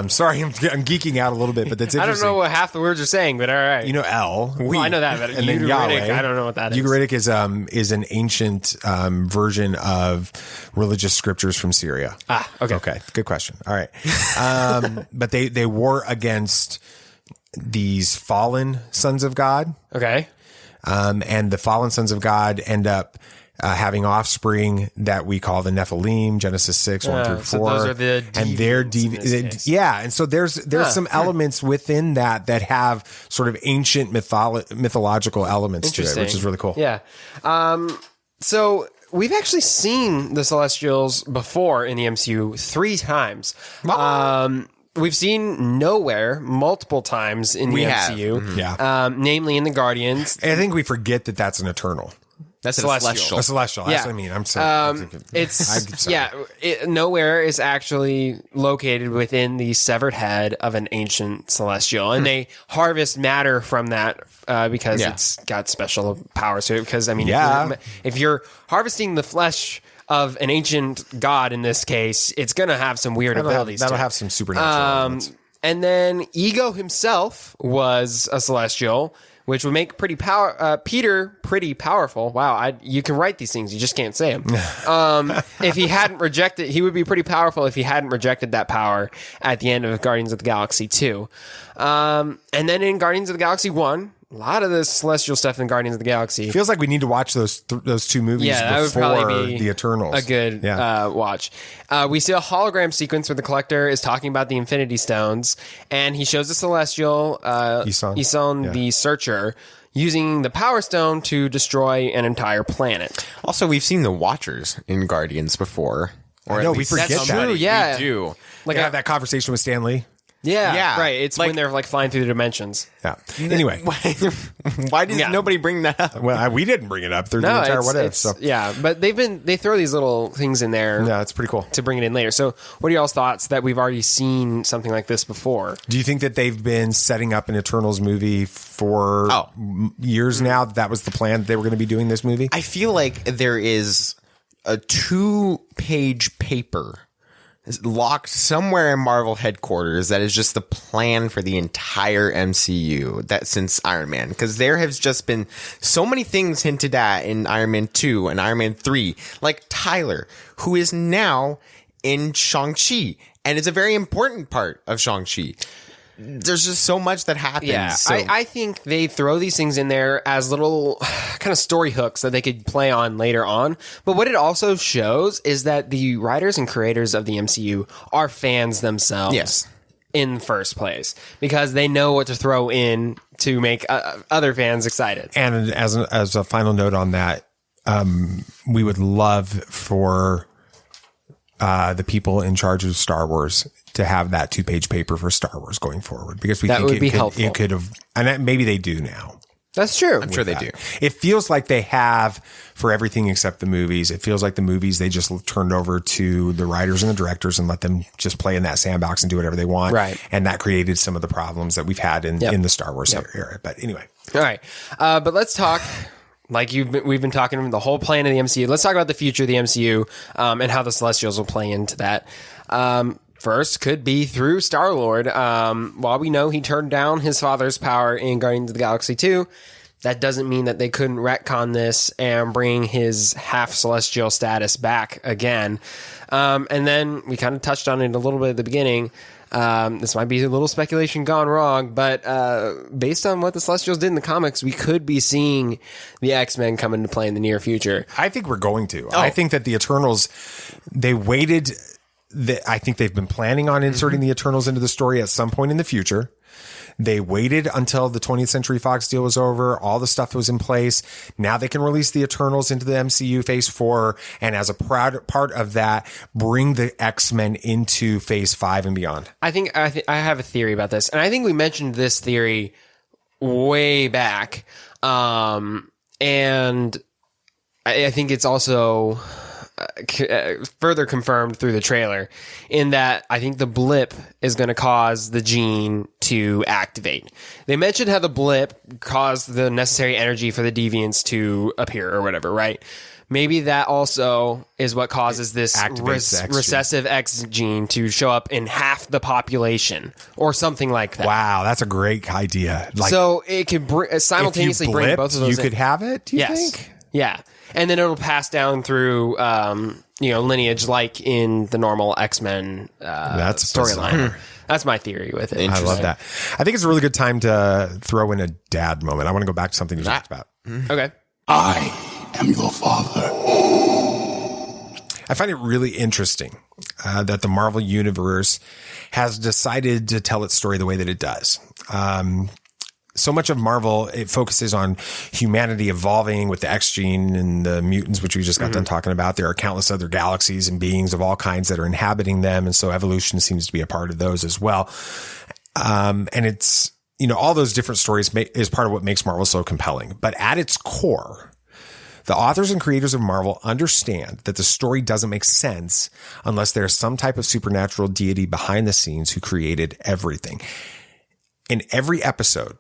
Sorry, I'm geeking out a little bit, but that's interesting. I don't know what half the words are saying, but all right. El. I know that, but and then Yahweh. I don't know what that is. Ugaritic is an ancient version of religious scriptures from Syria. Okay. Good question. All right. But they war against these fallen sons of God. Okay. And the fallen sons of God end up having offspring that we call the Nephilim, Genesis 6, 1 through 4. So those are the deviants. And so there's some elements within that have sort of ancient mythological elements to it, which is really cool. Yeah. So we've actually seen the Celestials before in the MCU 3 times. Wow. We've seen Nowhere multiple times in the MCU. Mm-hmm. Yeah. Namely in the Guardians. And I think we forget that that's an Eternal. That's Celestial. A Celestial. That's what I mean. I'm sorry. Nowhere is actually located within the severed head of an ancient Celestial, and they harvest matter from that because it's got special powers to it. Because if you're harvesting the flesh of an ancient god, in this case, it's going to have some weird abilities. That'll have some supernatural elements. And then Ego himself was a Celestial, which would make Peter pretty powerful. Wow, you can write these things, you just can't say them. If he hadn't rejected, he would be pretty powerful if he hadn't rejected that power at the end of Guardians of the Galaxy 2. And then in Guardians of the Galaxy 1, a lot of the Celestial stuff in Guardians of the Galaxy. Feels like we need to watch those 2 movies before the Eternals. A good watch. We see a hologram sequence where the Collector is talking about the Infinity Stones, and he shows the Celestial, Isan the Searcher, using the Power Stone to destroy an entire planet. Also, we've seen the Watchers in Guardians before. Or we forget that. True, yeah. We do. Like I have that conversation with Stan Lee. Yeah, right. It's like, when they're like flying through the dimensions. Yeah. Anyway, why did nobody bring that up? Well, we didn't bring it up through the entire what if. So. Yeah, but they throw these little things in there. Yeah, it's pretty cool to bring it in later. So, what are y'all's thoughts that we've already seen something like this before? Do you think that they've been setting up an Eternals movie for years now? That was the plan. That they were going to be doing this movie. I feel like there is a 2-page paper locked somewhere in Marvel headquarters that is just the plan for the entire MCU that since Iron Man, because there has just been so many things hinted at in Iron Man 2 and Iron Man 3, like Tyler, who is now in Shang-Chi and is a very important part of Shang-Chi. There's just so much that happens. Yeah, so. I think they throw these things in there as little kind of story hooks that they could play on later on. But what it also shows is that the writers and creators of the MCU are fans themselves in the first place, because they know what to throw in to make other fans excited. And as a final note on that, we would love for the people in charge of Star Wars to have that 2-page paper for Star Wars going forward, because we that think would be helpful. It could have, and maybe they do now. That's true. I'm sure they do. It feels like they have for everything except the movies. It feels like the movies they just turned over to the writers and the directors and let them just play in that sandbox and do whatever they want. Right. And that created some of the problems that we've had in the Star Wars era. But anyway. All right. But let's talk. Like we've been talking the whole plan of the MCU. Let's talk about the future of the MCU and how the Celestials will play into that. First, could be through Star-Lord. While we know he turned down his father's power in Guardians of the Galaxy 2, that doesn't mean that they couldn't retcon this and bring his half celestial status back again. And then we kind of touched on it a little bit at the beginning. This might be a little speculation gone wrong, but based on what the Celestials did in the comics, we could be seeing the X-Men come into play in the near future. I think we're going to. I think that the Eternals, they waited. I think they've been planning on inserting the Eternals into the story at some point in the future. They waited until the 20th Century Fox deal was over. All the stuff was in place. Now they can release the Eternals into the MCU Phase 4. And as a proud part of that, bring the X-Men into Phase 5 and beyond. I have a theory about this. And I think we mentioned this theory way back. And I think it's also further confirmed through the trailer in that I think the blip is going to cause the gene to activate. They mentioned how the blip caused the necessary energy for the deviants to appear or whatever, right? Maybe that also is what causes this recessive X gene to show up in half the population or something like that. Wow, that's a great idea. So it could simultaneously bring both of those. You could have it, do you think? Yeah. And then it'll pass down through, lineage like in the normal X-Men storyline. That's my theory with it. I love that. I think it's a really good time to throw in a dad moment. I want to go back to something you talked about. Okay. I am your father. I find it really interesting that the Marvel Universe has decided to tell its story the way that it does. So much of Marvel, it focuses on humanity evolving with the X gene and the mutants, which we just got done talking about. There are countless other galaxies and beings of all kinds that are inhabiting them. And so evolution seems to be a part of those as well. And it's, all those different stories is part of what makes Marvel so compelling. But at its core, the authors and creators of Marvel understand that the story doesn't make sense unless there's some type of supernatural deity behind the scenes who created everything. In every episode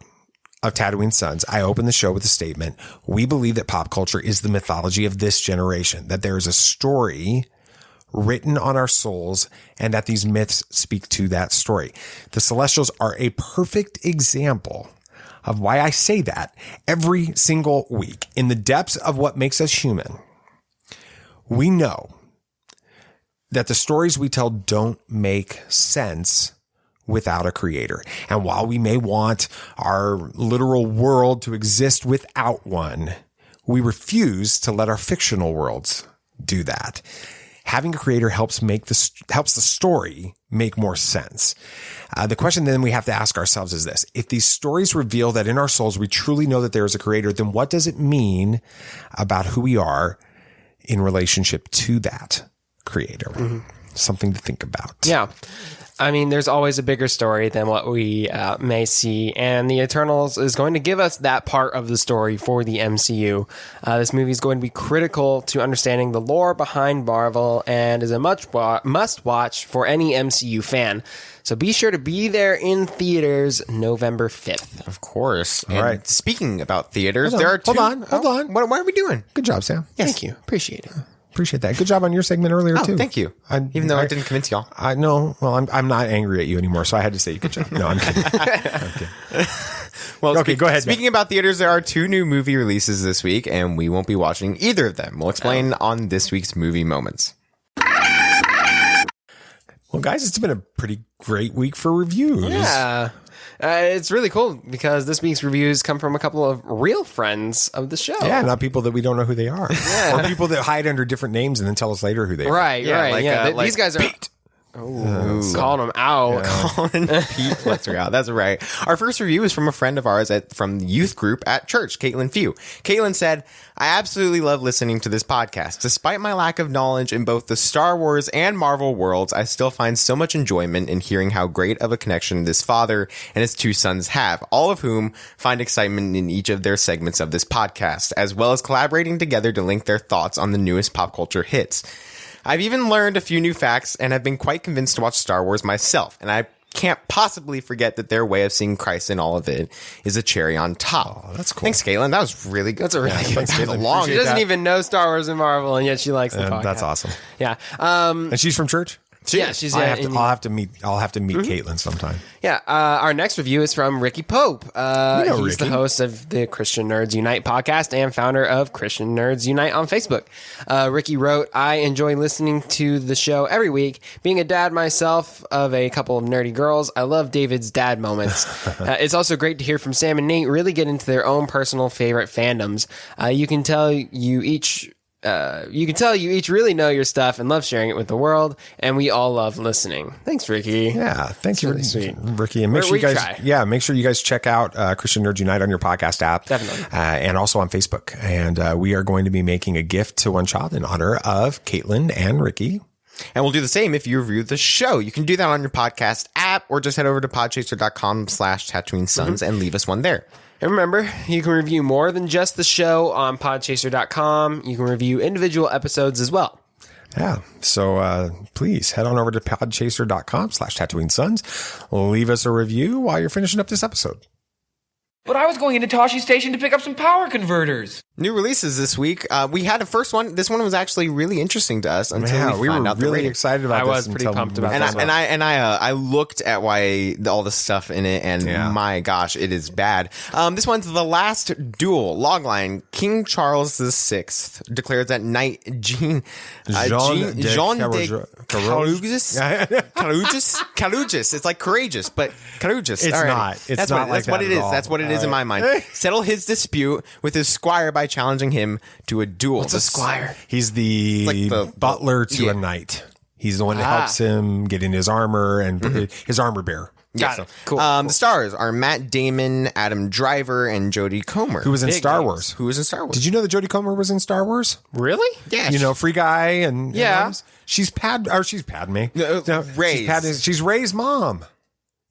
of Tatooine Sons, I open the show with a statement. We believe that pop culture is the mythology of this generation, that there is a story written on our souls and that these myths speak to that story. The Celestials are a perfect example of why I say that every single week. In the depths of what makes us human, we know that the stories we tell don't make sense without a creator. And while we may want our literal world to exist without one, we refuse to let our fictional worlds do that. Having a creator helps the story make more sense. The question then we have to ask ourselves is this: if these stories reveal that in our souls we truly know that there is a creator, then what does it mean about who we are in relationship to that creator? Something to think about. Yeah. I mean, there's always a bigger story than what we may see, and the Eternals is going to give us that part of the story for the MCU. This movie is going to be critical to understanding the lore behind Marvel and is a must-watch for any MCU fan. So be sure to be there in theaters November 5th. Of course. All right. Speaking about theaters, there are two... Hold on. What are we doing? Good job, Sam. Yes. Thank you. Appreciate it. Appreciate that. Good job on your segment earlier, too. Thank you. Even though I didn't convince y'all. I know. Well, I'm not angry at you anymore, so I had to say good job. No, I'm kidding. Well, okay, go ahead. Speaking about theaters, there are 2 new movie releases this week, and we won't be watching either of them. We'll explain on this week's Movie Moments. Well, guys, it's been a pretty great week for reviews. Yeah. It's really cool because this week's reviews come from a couple of real friends of the show. Yeah, not people that we don't know who they are. Yeah. Or people that hide under different names and then tell us later who they are. Right. These guys are... Pete. Calling them out. Calling Pete Fletcher out. That's right. Our first review is from a friend of ours from the youth group at church, Caitlin Few. Caitlin said, I absolutely love listening to this podcast. Despite my lack of knowledge in both the Star Wars and Marvel worlds, I still find so much enjoyment in hearing how great of a connection this father and his 2 sons have, all of whom find excitement in each of their segments of this podcast, as well as collaborating together to link their thoughts on the newest pop culture hits. I've even learned a few new facts and have been quite convinced to watch Star Wars myself, and I can't possibly forget that their way of seeing Christ in all of it is a cherry on top. Oh, that's cool. Thanks, Caitlin. That was really good. That's a really good. That's long. She doesn't even know Star Wars and Marvel, and yet she likes the podcast. That's awesome. Yeah. And she's from church? She's I'll have to meet Caitlin sometime. Yeah, our next review is from Ricky Pope. He's Ricky. the host of the Christian Nerds Unite podcast and founder of Christian Nerds Unite on Facebook. Ricky wrote, I enjoy listening to the show every week. Being a dad myself of a couple of nerdy girls, I love David's dad moments. It's also great to hear from Sam and Nate really get into their own personal favorite fandoms. You can tell you each really know your stuff and love sharing it with the world, and we all love listening. Thanks, Ricky. Yeah, thank you, really sweet. Ricky. And make sure you guys check out Christian Nerds Unite on your podcast app. Definitely. And also on Facebook. And we are going to be making a gift to one child in honor of Caitlin and Ricky. And we'll do the same if you review the show. You can do that on your podcast app or just head over to podchaser.com/Tatooine Sons and leave us one there. And remember, you can review more than just the show on podchaser.com. You can review individual episodes as well. Yeah. So please head on over to podchaser.com/Tatooine Sons. Leave us a review while you're finishing up this episode. But I was going into Toshi Station to pick up some power converters. New releases this week. We had a first one. This one was actually really interesting to us until we found out the really rating. excited about this. I was pretty pumped about this. I looked at all the stuff in it, and my gosh, it is bad. This one's The Last Duel. Logline: King Charles VI declares that Knight Jean de Calugus. It's like courageous, but courageous. It's not. It's not like what it is. That's what it is in my mind. Settle his dispute with his squire by challenging him to a duel. What's a squire? He's the butler to a knight. He's the one that helps him get in his armor and his armor bearer. Got it. Cool. The stars are Matt Damon, Adam Driver, and Jodie Comer. Who was in Star Wars. Did you know that Jodie Comer was in Star Wars? Really? Yeah. Free Guy and she's Padme. She's Rey's mom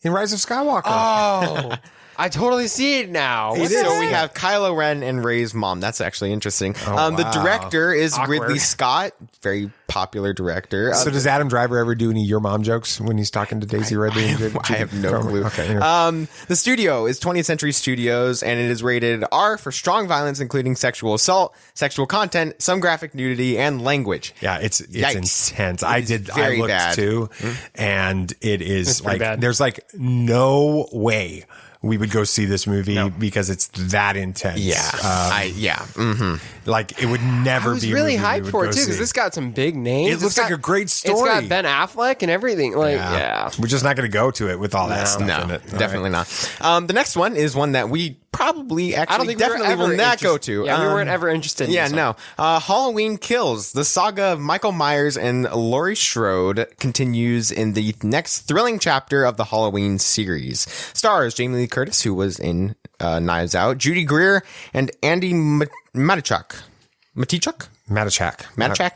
in Rise of Skywalker. Oh. I totally see it now. So we have Kylo Ren and Rey's mom. That's actually interesting. The director is Ridley Scott, very popular director. So does Adam Driver ever do any Your Mom jokes when he's talking to Daisy Ridley? I have no clue. Okay, anyway. The studio is 20th Century Studios, and it is rated R for strong violence, including sexual assault, sexual content, some graphic nudity, and language. Yeah, it's intense. I looked bad. too, and it's like bad. There's like no way we would go see this movie because it's that intense. Like it would never be. I was really hyped for it too because this got some big names. It looks like a great story. It's got Ben Affleck and everything. We're just not going to go to it with all that stuff in it. Definitely not. The next one is one that we probably definitely will not go to. Yeah, we weren't ever interested in this one. Halloween Kills. The saga of Michael Myers and Laurie Strode continues in the next thrilling chapter of the Halloween series. Stars Jamie Lee Curtis, who was in Knives Out, Judy Greer, and Andy Matichak. We'll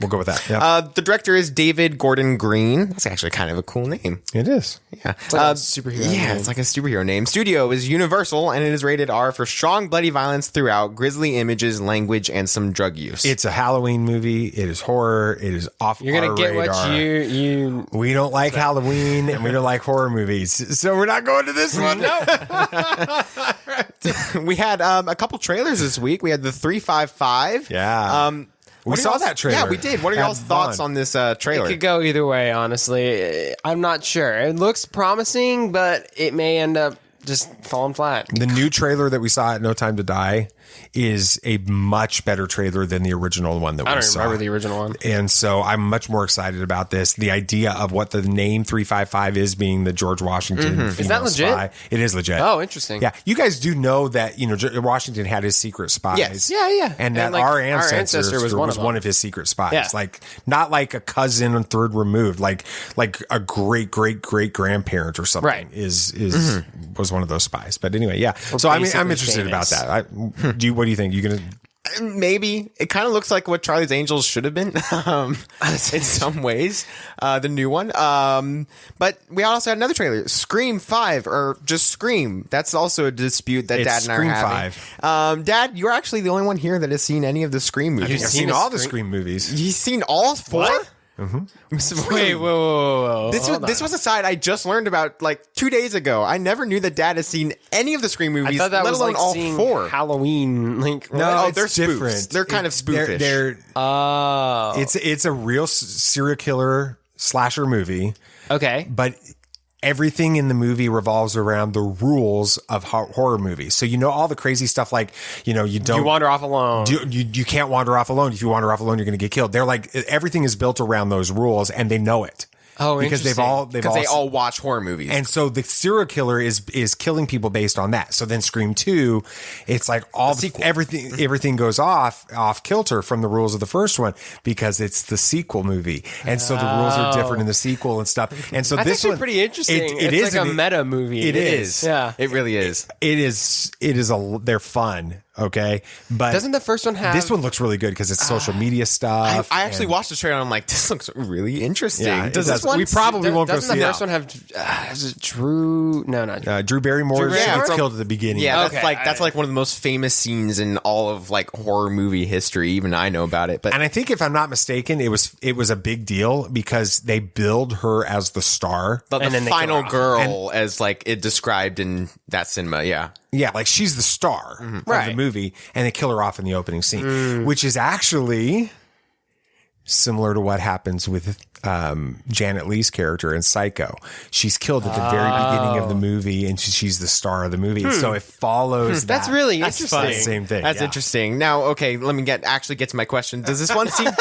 go with that. Yep. The director is David Gordon Green. That's actually kind of a cool name. It is. Yeah. It's like a superhero name. It's like a superhero name. Studio is Universal, and it is rated R for strong bloody violence throughout, grisly images, language, and some drug use. It's a Halloween movie. It is horror. It is off You're going to get radar. what you... We don't like Halloween, and we don't like horror movies, so we're not going to this one. We had a couple trailers this week. We had the 355. Yeah. We saw that trailer. Yeah, we did. What are y'all's thoughts on this trailer? It could go either way, honestly. I'm not sure. It looks promising, but it may end up just falling flat. The new trailer that we saw at No Time to Die is a much better trailer than the original one that we saw. I don't remember the original one. And so I'm much more excited about this. The idea of what the name 355 is, being the George Washington Is that legit? spy. It is legit. Oh, interesting. Yeah. You guys do know that, Washington had his secret spies. Yes. Yeah. And that our ancestor was one of his secret spies. Yeah. Like, not like a cousin and third removed, like a great grandparent or something. Right. Was one of those spies. But anyway, yeah. So I'm interested about that. What do you think? You gonna? Maybe. It kind of looks like what Charlie's Angels should have been in some ways, the new one. But we also had another trailer, Scream 5, or just Scream. That's also a dispute that Dad and I are having. Scream 5. Dad, you're actually the only one here that has seen any of the Scream movies. I've seen all the Scream movies. You've seen all 4? What? Mm-hmm. Wait, whoa. This was a side I just learned about like 2 days ago. I never knew that Dad has seen any of the Scream movies, I thought that let was alone like all seeing 4. No, Halloween. They're different. Spoofs. They're kind of spoofish. It's a real serial killer slasher movie. Okay. But everything in the movie revolves around the rules of horror movies. So, all the crazy stuff like, you wander off alone. You can't wander off alone. If you wander off alone, you're going to get killed. They're like, everything is built around those rules and they know it. Oh, because they all watch horror movies, and so the serial killer is killing people based on that. So then Scream 2, it's like everything goes off kilter from the rules of the first one because it's the sequel movie, and so the rules are different in the sequel and stuff. And so this one's pretty interesting. It's like a meta movie. It is. Yeah, it really is. It is. They're fun. Okay, but doesn't the first one have? This one looks really good because it's social media stuff. I actually watched the trailer and I'm like, this looks really interesting. Yeah, we probably won't go see it. Doesn't the first one have? Is it Drew? No, not Drew Barrymore. Gets killed at the beginning. Yeah, that's like one of the most famous scenes in all of like horror movie history. Even I know about it. And I think if I'm not mistaken, it was a big deal because they billed her as the star, the final girl, as like it described in that cinema. Yeah, like she's the star of the movie, and they kill her off in the opening scene, which is actually similar to what happens with Janet Leigh's character in Psycho. She's killed at the very beginning of the movie, and she's the star of the movie. So it follows. That's really interesting. Fun. Same thing. That's interesting. Now, okay, let me get to my question. Does this one seem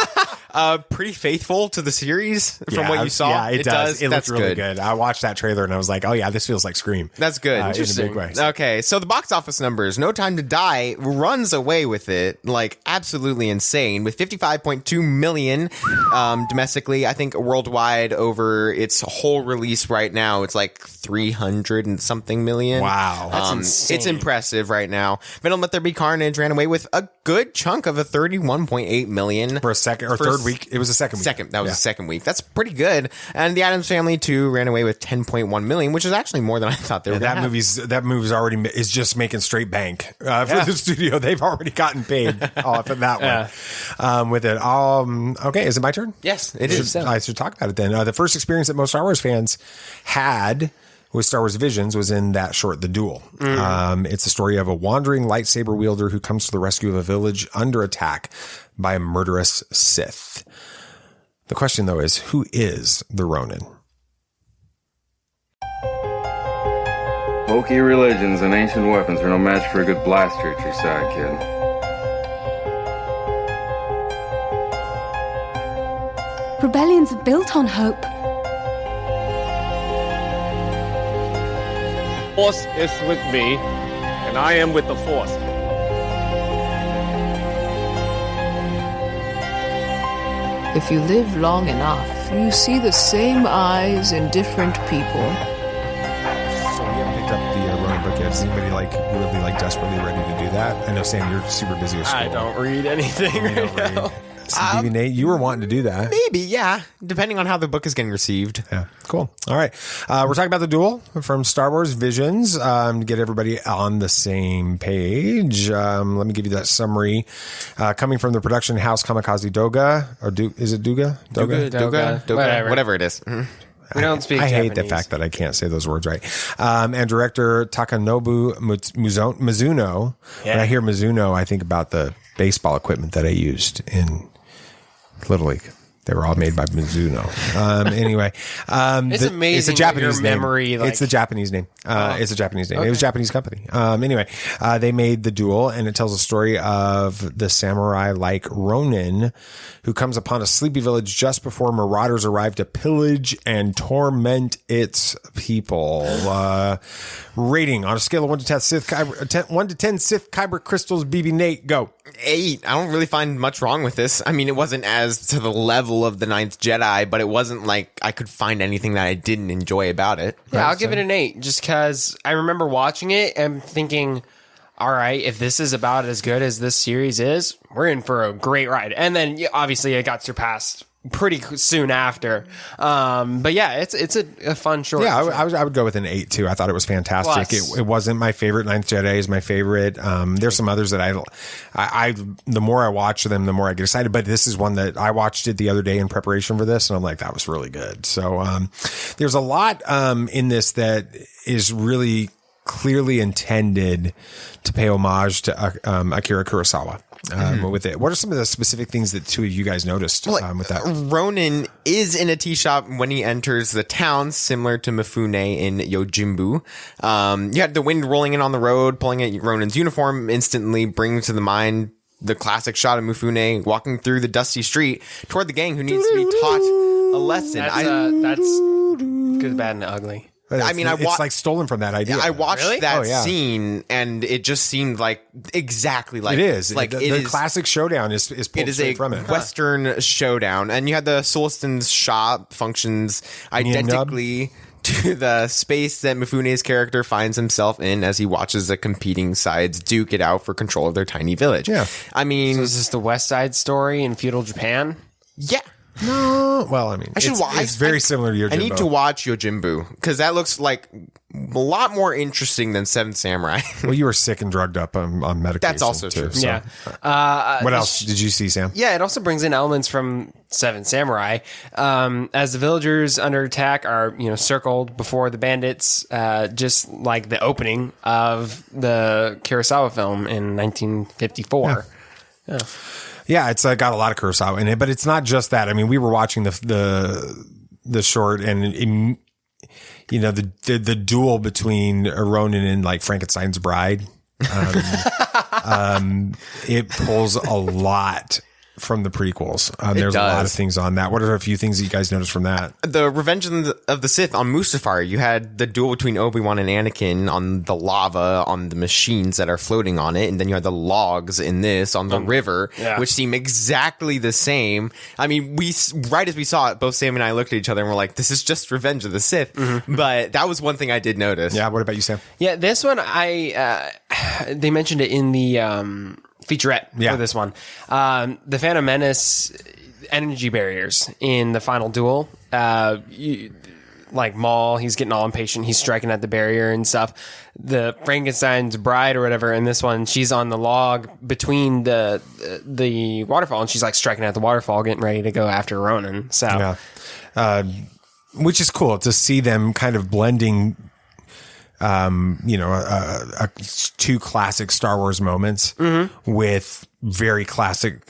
pretty faithful to the series from what you saw? Yeah, it does. It looks really good. I watched that trailer and I was like, oh yeah, this feels like Scream. That's good. Interesting. In a big way. Okay, so the box office numbers. No Time to Die runs away with it like absolutely insane with 55.2 million domestically. I think worldwide over its whole release right now, it's like 300 and something million. Wow, that's insane. It's impressive right now. Venom: Let There Be Carnage ran away with a good chunk of a 31.8 million for a second or third week. It was a second week. That was the second week. That's pretty good. And The Addams Family 2 ran away with 10.1 million, which is actually more than I thought they were. That movie's already is just making straight bank for the studio. They've already gotten paid off of that one with it. Okay, is it my turn? Yes, it is. I should talk about it then. The first experience that most Star Wars fans had with Star Wars Visions was in that short, The Duel. It's the story of a wandering lightsaber wielder who comes to the rescue of a village under attack by a murderous Sith. The question, though, is who is the Ronin? Hokey religions and ancient weapons are no match for a good blaster at your side, kid. Rebellions are built on hope. Force is with me, and I am with the Force. If you live long enough, you see the same eyes in different people. So we haven't picked up the Ronin book yet. Is anybody really desperately ready to do that? I know, Sam, you're super busy with school. I don't read anything right now. Maybe Nate, you were wanting to do that. Maybe, yeah. Depending on how the book is getting received. Yeah, cool. All right. We're talking about The Duel from Star Wars Visions to get everybody on the same page. Let me give you that summary. Coming from the production house Kamikaze Doga, or is it Duga? Doga. Whatever it is. Mm-hmm. We don't speak I Japanese. hate the fact that I can't say those words right. And director Takanobu Mizuno. When I hear Mizuno, I think about the baseball equipment that I used in Little League. They were all made by Mizuno. Anyway, it's amazing. It's a Japanese your memory. Name. It's the Japanese name. It's a Japanese name. Okay. It was a Japanese company. Anyway, they made The Duel, and it tells the story of the samurai-like Ronin who comes upon a sleepy village just before marauders arrive to pillage and torment its people. Rating on a scale of 1 to 10 Sith Kyber crystals. BB Nate, go. 8. I don't really find much wrong with this. I mean, it wasn't as to the level of The Ninth Jedi, but it wasn't like I could find anything that I didn't enjoy about it. Yeah, I'll give it an 8 just because I remember watching it and thinking, all right, if this is about as good as this series is, we're in for a great ride. And then obviously it got surpassed pretty soon after. But yeah, it's a fun short. Yeah, I would go with an 8 too. I thought it was fantastic. It wasn't my favorite. Ninth Jedi is my favorite. There's some others that I the more I watch them, the more I get excited. But this is one that I watched it the other day in preparation for this, and I'm like, that was really good. So there's a lot in this that is really clearly intended to pay homage to Akira Kurosawa. with it. What are some of the specific things that two of you guys noticed with that? Ronin is in a tea shop when he enters the town, similar to Mifune in Yojimbu. You had the wind rolling in on the road, pulling at Ronin's uniform, instantly brings to the mind the classic shot of Mifune walking through the dusty street toward the gang who needs to be taught a lesson. That's good, bad, and ugly. It's like stolen from that idea. I watched that scene, and it just seemed like exactly like it is. Like the classic showdown is pulled straight from it. Western showdown, and you had the Sullistan's shop functions identically to the space that Mifune's character finds himself in as he watches the competing sides duke it out for control of their tiny village. Yeah, so is this the West Side Story in feudal Japan? Yeah. No, well, it's very similar to Yojimbo. I need to watch Yojimbu because that looks like a lot more interesting than Seventh Samurai. Well, you were sick and drugged up on medication. That's also too, true. So. Yeah. What else did you see, Sam? Yeah, it also brings in elements from Seven Samurai. As the villagers under attack are, circled before the bandits, just like the opening of the Kurosawa film in 1954. Yeah. Yeah, it's got a lot of Kurosawa in it, but it's not just that. I mean, we were watching the short, and the duel between Ronin and like Frankenstein's Bride. It pulls a lot from the prequels. There's a lot of things on that. What are a few things that you guys noticed from that? The Revenge of the Sith on Mustafar. You had the duel between Obi-Wan and Anakin on the lava, on the machines that are floating on it. And then you had the logs in this on the river, which seem exactly the same. I mean, right as we saw it, both Sam and I looked at each other and were like, this is just Revenge of the Sith. Mm-hmm. But that was one thing I did notice. Yeah. What about you, Sam? Yeah, this one, they mentioned it in the featurette for this one. The Phantom Menace energy barriers in the final duel. Like Maul, he's getting all impatient. He's striking at the barrier and stuff. The Frankenstein's Bride or whatever in this one, she's on the log between the waterfall, and she's like striking at the waterfall, getting ready to go after Ronin. So, which is cool to see them kind of blending. Two classic Star Wars moments with very classic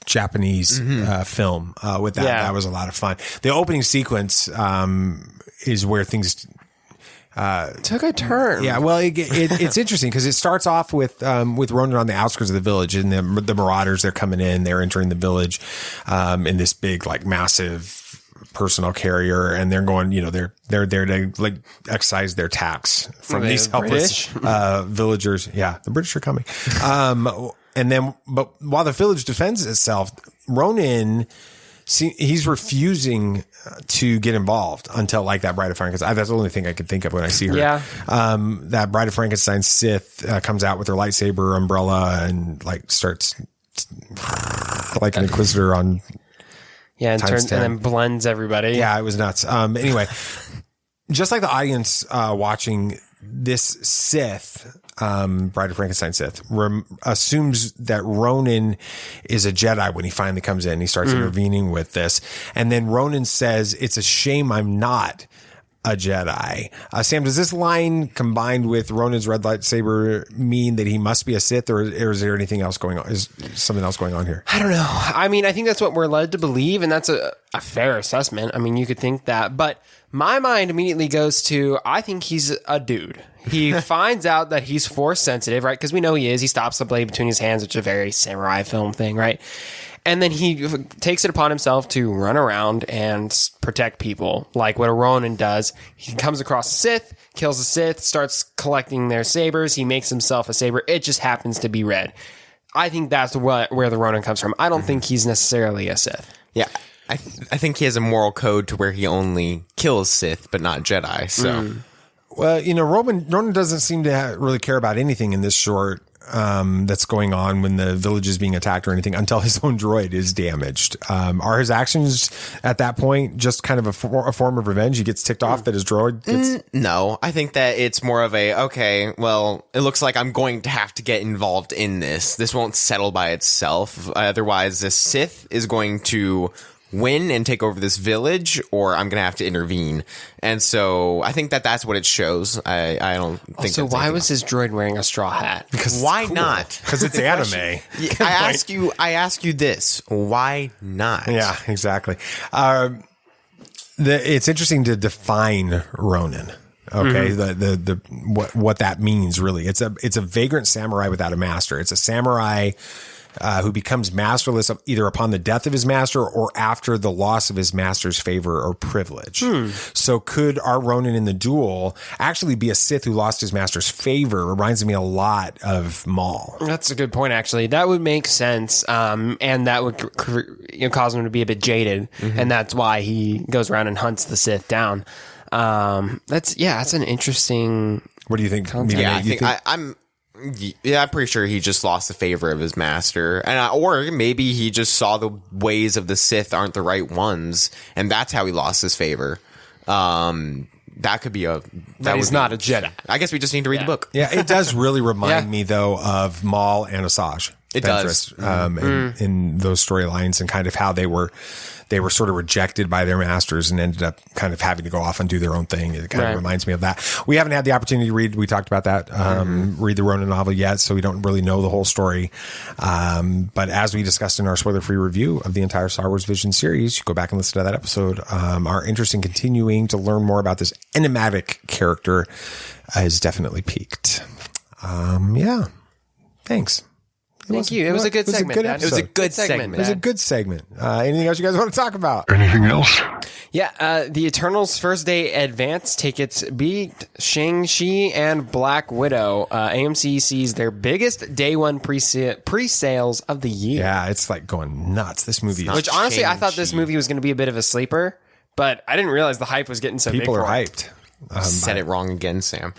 Japanese film. With that was a lot of fun. The opening sequence is where things took a turn. Yeah, well, it's interesting because it starts off with Ronin on the outskirts of the village, and the Marauders, they're coming in, they're entering the village in this big, like, massive personal carrier, and they're going, they're there to like excise their tax from these helpless villagers. Yeah, the British are coming. But while the village defends itself, Ronin, he's refusing to get involved until like that Bride of Frankenstein. That's the only thing I could think of when I see her. Yeah. That Bride of Frankenstein Sith comes out with her lightsaber umbrella and like starts like an Inquisitor on. Yeah, and then blends everybody. Yeah, it was nuts. Anyway, just like the audience watching this Sith, Bride of Frankenstein Sith, assumes that Ronin is a Jedi when he finally comes in. He starts intervening with this. And then Ronin says, "It's a shame I'm not a Jedi." Sam, does this line combined with Ronin's red lightsaber mean that he must be a Sith, or is there anything else going on? Is something else going on here? I don't know. I mean, I think that's what we're led to believe, and that's a fair assessment. I mean, you could think that, but my mind immediately goes to, I think he's a dude. He finds out that he's force sensitive, right? Because we know he is. He stops the blade between his hands, which is a very samurai film thing, right? And then he takes it upon himself to run around and protect people, like what a Ronin does. He comes across a Sith, kills a Sith, starts collecting their sabers. He makes himself a saber. It just happens to be red. I think that's where the Ronin comes from. I don't think he's necessarily a Sith. Yeah, I think he has a moral code to where he only kills Sith, but not Jedi. So, well, Ronin doesn't seem to really care about anything in this short. That's going on when the village is being attacked or anything until his own droid is damaged. Are his actions at that point just kind of a form of revenge? He gets ticked off that his droid gets... No, I think that it's more of okay, well, it looks like I'm going to have to get involved in this. This won't settle by itself. Otherwise, the Sith is going to win and take over this village, or I'm going to have to intervene. And so I think that's what it shows. I don't think. So why was his droid wearing a straw hat? Because why not? Because it's anime. I ask you this: why not? Yeah, exactly. It's interesting to define Ronin. Okay, the what that means really. It's a vagrant samurai without a master. It's a samurai who becomes masterless either upon the death of his master or after the loss of his master's favor or privilege. So could our Ronin in the Duel actually be a Sith who lost his master's favor? Reminds me a lot of Maul. That's a good point, actually. That would make sense, and that would cause him to be a bit jaded, and that's why he goes around and hunts the Sith down. That's an interesting. What do you think? I'm pretty sure he just lost the favor of his master, or maybe he just saw the ways of the Sith aren't the right ones, and that's how he lost his favor. That could be he's not a Jedi. I guess we just need to read the book. Yeah, it does really remind me though of Maul and Asajj. It does in those storylines and kind of how they were sort of rejected by their masters and ended up kind of having to go off and do their own thing. It kind of reminds me of that. We haven't had the opportunity to read. We talked about that. Read the Ronin novel yet, so we don't really know the whole story. But as we discussed in our spoiler-free review of the entire Star Wars Vision series, you go back and listen to that episode. Our interest in continuing to learn more about this enigmatic character is definitely peaked. Thanks. Thank you. It was a good segment. It was a good segment. It was a good segment. Anything else you guys want to talk about? Anything else? Yeah, the Eternals First Day Advance tickets beat Shang-Chi and Black Widow. AMC sees their biggest day one pre-sales of the year. Yeah, it's like going nuts. This movie is Which honestly, Shang-Chi. I thought this movie was going to be a bit of a sleeper, but I didn't realize the hype was getting so big. People are hyped. Said it wrong again, Sam.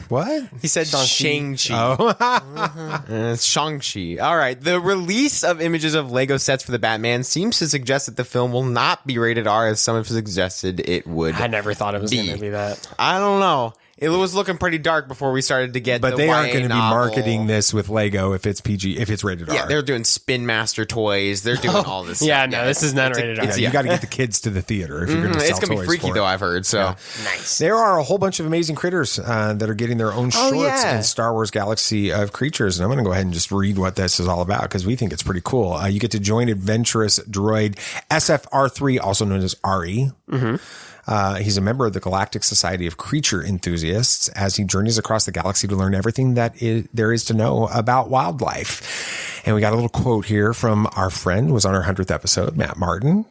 What? He said Shang-Chi. Oh. It's Shang-Chi. All right. The release of images of Lego sets for the Batman seems to suggest that the film will not be rated R as some have suggested it would. I never thought it was going to be that. I don't know. It was looking pretty dark before we started to get but they aren't going to be marketing this with Lego if it's PG, if it's rated R. Yeah, they're doing Spin Master toys. They're doing all this stuff. This is not rated R. You got to get the kids to the theater if you're going to sell It's going to be freaky, though, I've heard. So nice. There are a whole bunch of amazing critters that are getting their own shorts in Star Wars Galaxy of Creatures. And I'm going to go ahead and just read what this is all about because we think it's pretty cool. You get to join adventurous droid SFR3, also known as RE. He's a member of the Galactic Society of Creature Enthusiasts as he journeys across the galaxy to learn everything that there is to know about wildlife. And we got a little quote here from our friend who was on our 100th episode, Matt Martin,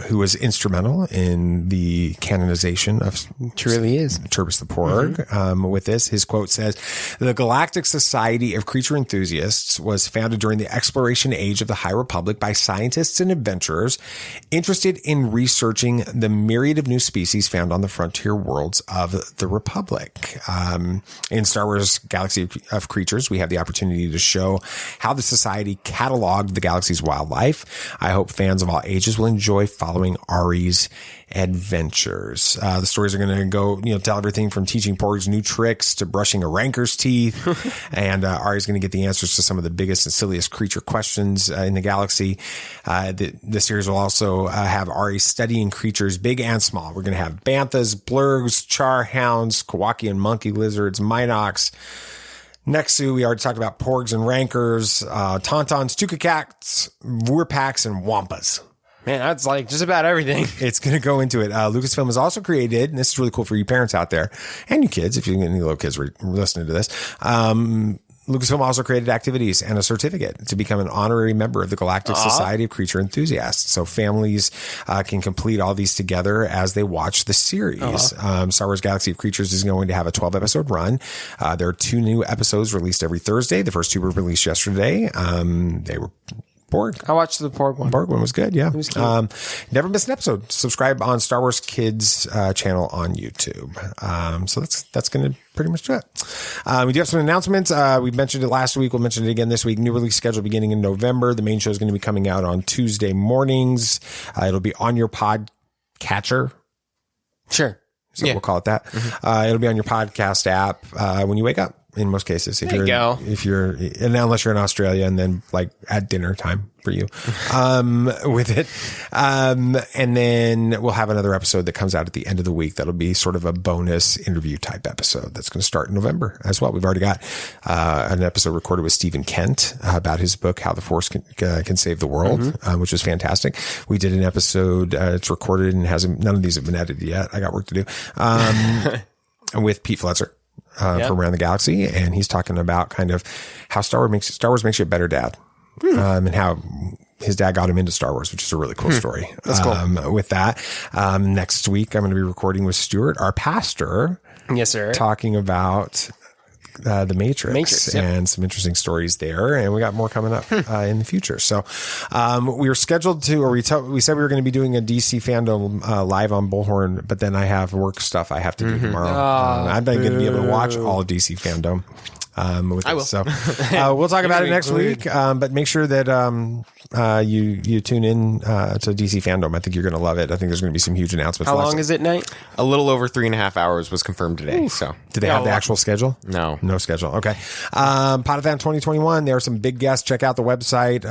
who was instrumental in the canonization of Turbis the Porg. With this, his quote says, "The Galactic Society of Creature Enthusiasts was founded during the exploration age of the High Republic by scientists and adventurers interested in researching the myriad of new species found on the frontier worlds of the Republic." In Star Wars Galaxy of Creatures, we have the opportunity to show how the Society cataloged the galaxy's wildlife. I hope fans of all ages will enjoy following Ari's adventures. The stories are going to go, tell everything from teaching porgs new tricks to brushing a ranker's teeth. And Ari's going to get the answers to some of the biggest and silliest creature questions in the galaxy. The series will also have Ari studying creatures big and small. We're going to have banthas, blurgs, charhounds, Kowakian monkey lizards, minocs, Nexu, we already talked about porgs and rankers, tauntauns, tukakats, wurpaks, and wampas. Man, that's like just about everything. It's going to go into it. Lucasfilm has also created, and this is really cool for you parents out there and you kids, if you any little kids listening to this. Lucasfilm also created activities and a certificate to become an honorary member of the Galactic Society of Creature Enthusiasts. So families can complete all these together as they watch the series. Star Wars Galaxy of Creatures is going to have a 12-episode run. There are 2 new episodes released every Thursday. The first 2 were released yesterday. They were Porg. I watched the Porg one. Porg one was good, yeah. It was cute. Never miss an episode. Subscribe on Star Wars Kids channel on YouTube. So that's going to pretty much do it. We do have some announcements. We mentioned it last week. We'll mention it again this week. New release schedule beginning in November. The main show is going to be coming out on Tuesday mornings. It'll be on your podcatcher. Sure. So we'll call it that. It'll be on your podcast app when you wake up. in most cases. There you go. And unless you're in Australia and then like at dinner time for you, with it. And then we'll have another episode that comes out at the end of the week. That'll be sort of a bonus interview type episode that's going to start in November as well. We've already got, an episode recorded with Stephen Kent about his book, How the Force Can Save the World, which was fantastic. We did an episode, it's recorded and none of these have been edited yet. I got work to do, with Pete Fletcher. From Around the Galaxy, and he's talking about kind of how Star Wars makes you a better dad, and how his dad got him into Star Wars, which is a really cool story. That's cool. With that, next week I'm going to be recording with Stuart, our pastor. Yes, sir. Talking about the Matrix and some interesting stories there, and we got more coming up in the future. So we were scheduled to, or we said we were going to be doing a DC fandom live on Bullhorn, but then I have work stuff I have to do tomorrow. I'm not going to be able to watch all of DC fandom. I will. So we'll talk about it next week. But make sure that you tune in to DC Fandom. I think you're going to love it. I think there's going to be some huge announcements. How long is it, Nate? A little over 3.5 hours was confirmed today. Oof. So did they have the actual schedule? No schedule. Okay. Podathon 2021. There are some big guests. Check out the website.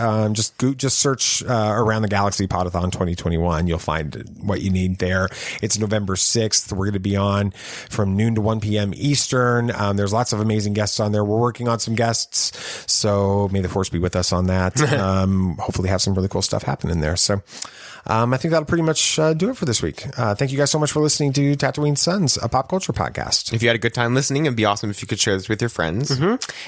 Just search Around the Galaxy Podathon 2021. You'll find what you need there. It's November 6th. We're going to be on from noon to 1 p.m. Eastern. There's lots of amazing guests on there. We're working on some guests, so may the force be with us on that. Hopefully have some really cool stuff happening there. So I think that'll pretty much do it for this week. Thank you guys so much for listening to Tatooine Sons, a pop culture podcast. If you had a good time listening, it'd be awesome if you could share this with your friends.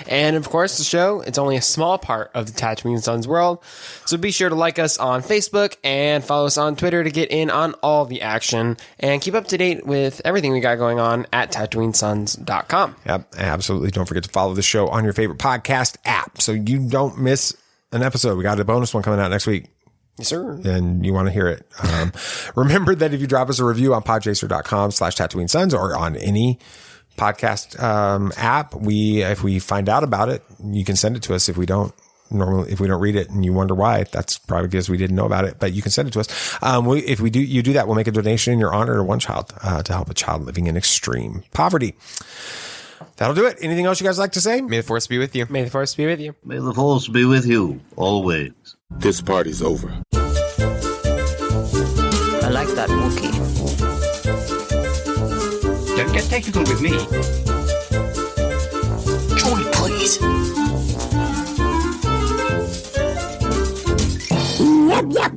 And of course, the show, it's only a small part of the Tatooine Sons world. So be sure to like us on Facebook and follow us on Twitter to get in on all the action and keep up to date with everything we got going on at TatooineSons.com. Yep, absolutely. Don't forget to follow the show on your favorite podcast app so you don't miss an episode. We got a bonus one coming out next week. Yes, sir. And you want to hear it. Remember that if you drop us a review on podchaser.com/Tatooine Sons or on any podcast app, if we find out about it, you can send it to us. If we don't read it and you wonder why, that's probably because we didn't know about it, but you can send it to us. If you do that, we'll make a donation in your honor to one child to help a child living in extreme poverty. That'll do it. Anything else you guys like to say? May the force be with you. May the force be with you. May the force be with you, always. This party's over. I like that Wookiee. Don't get technical with me. Joy, please. Yep, yep.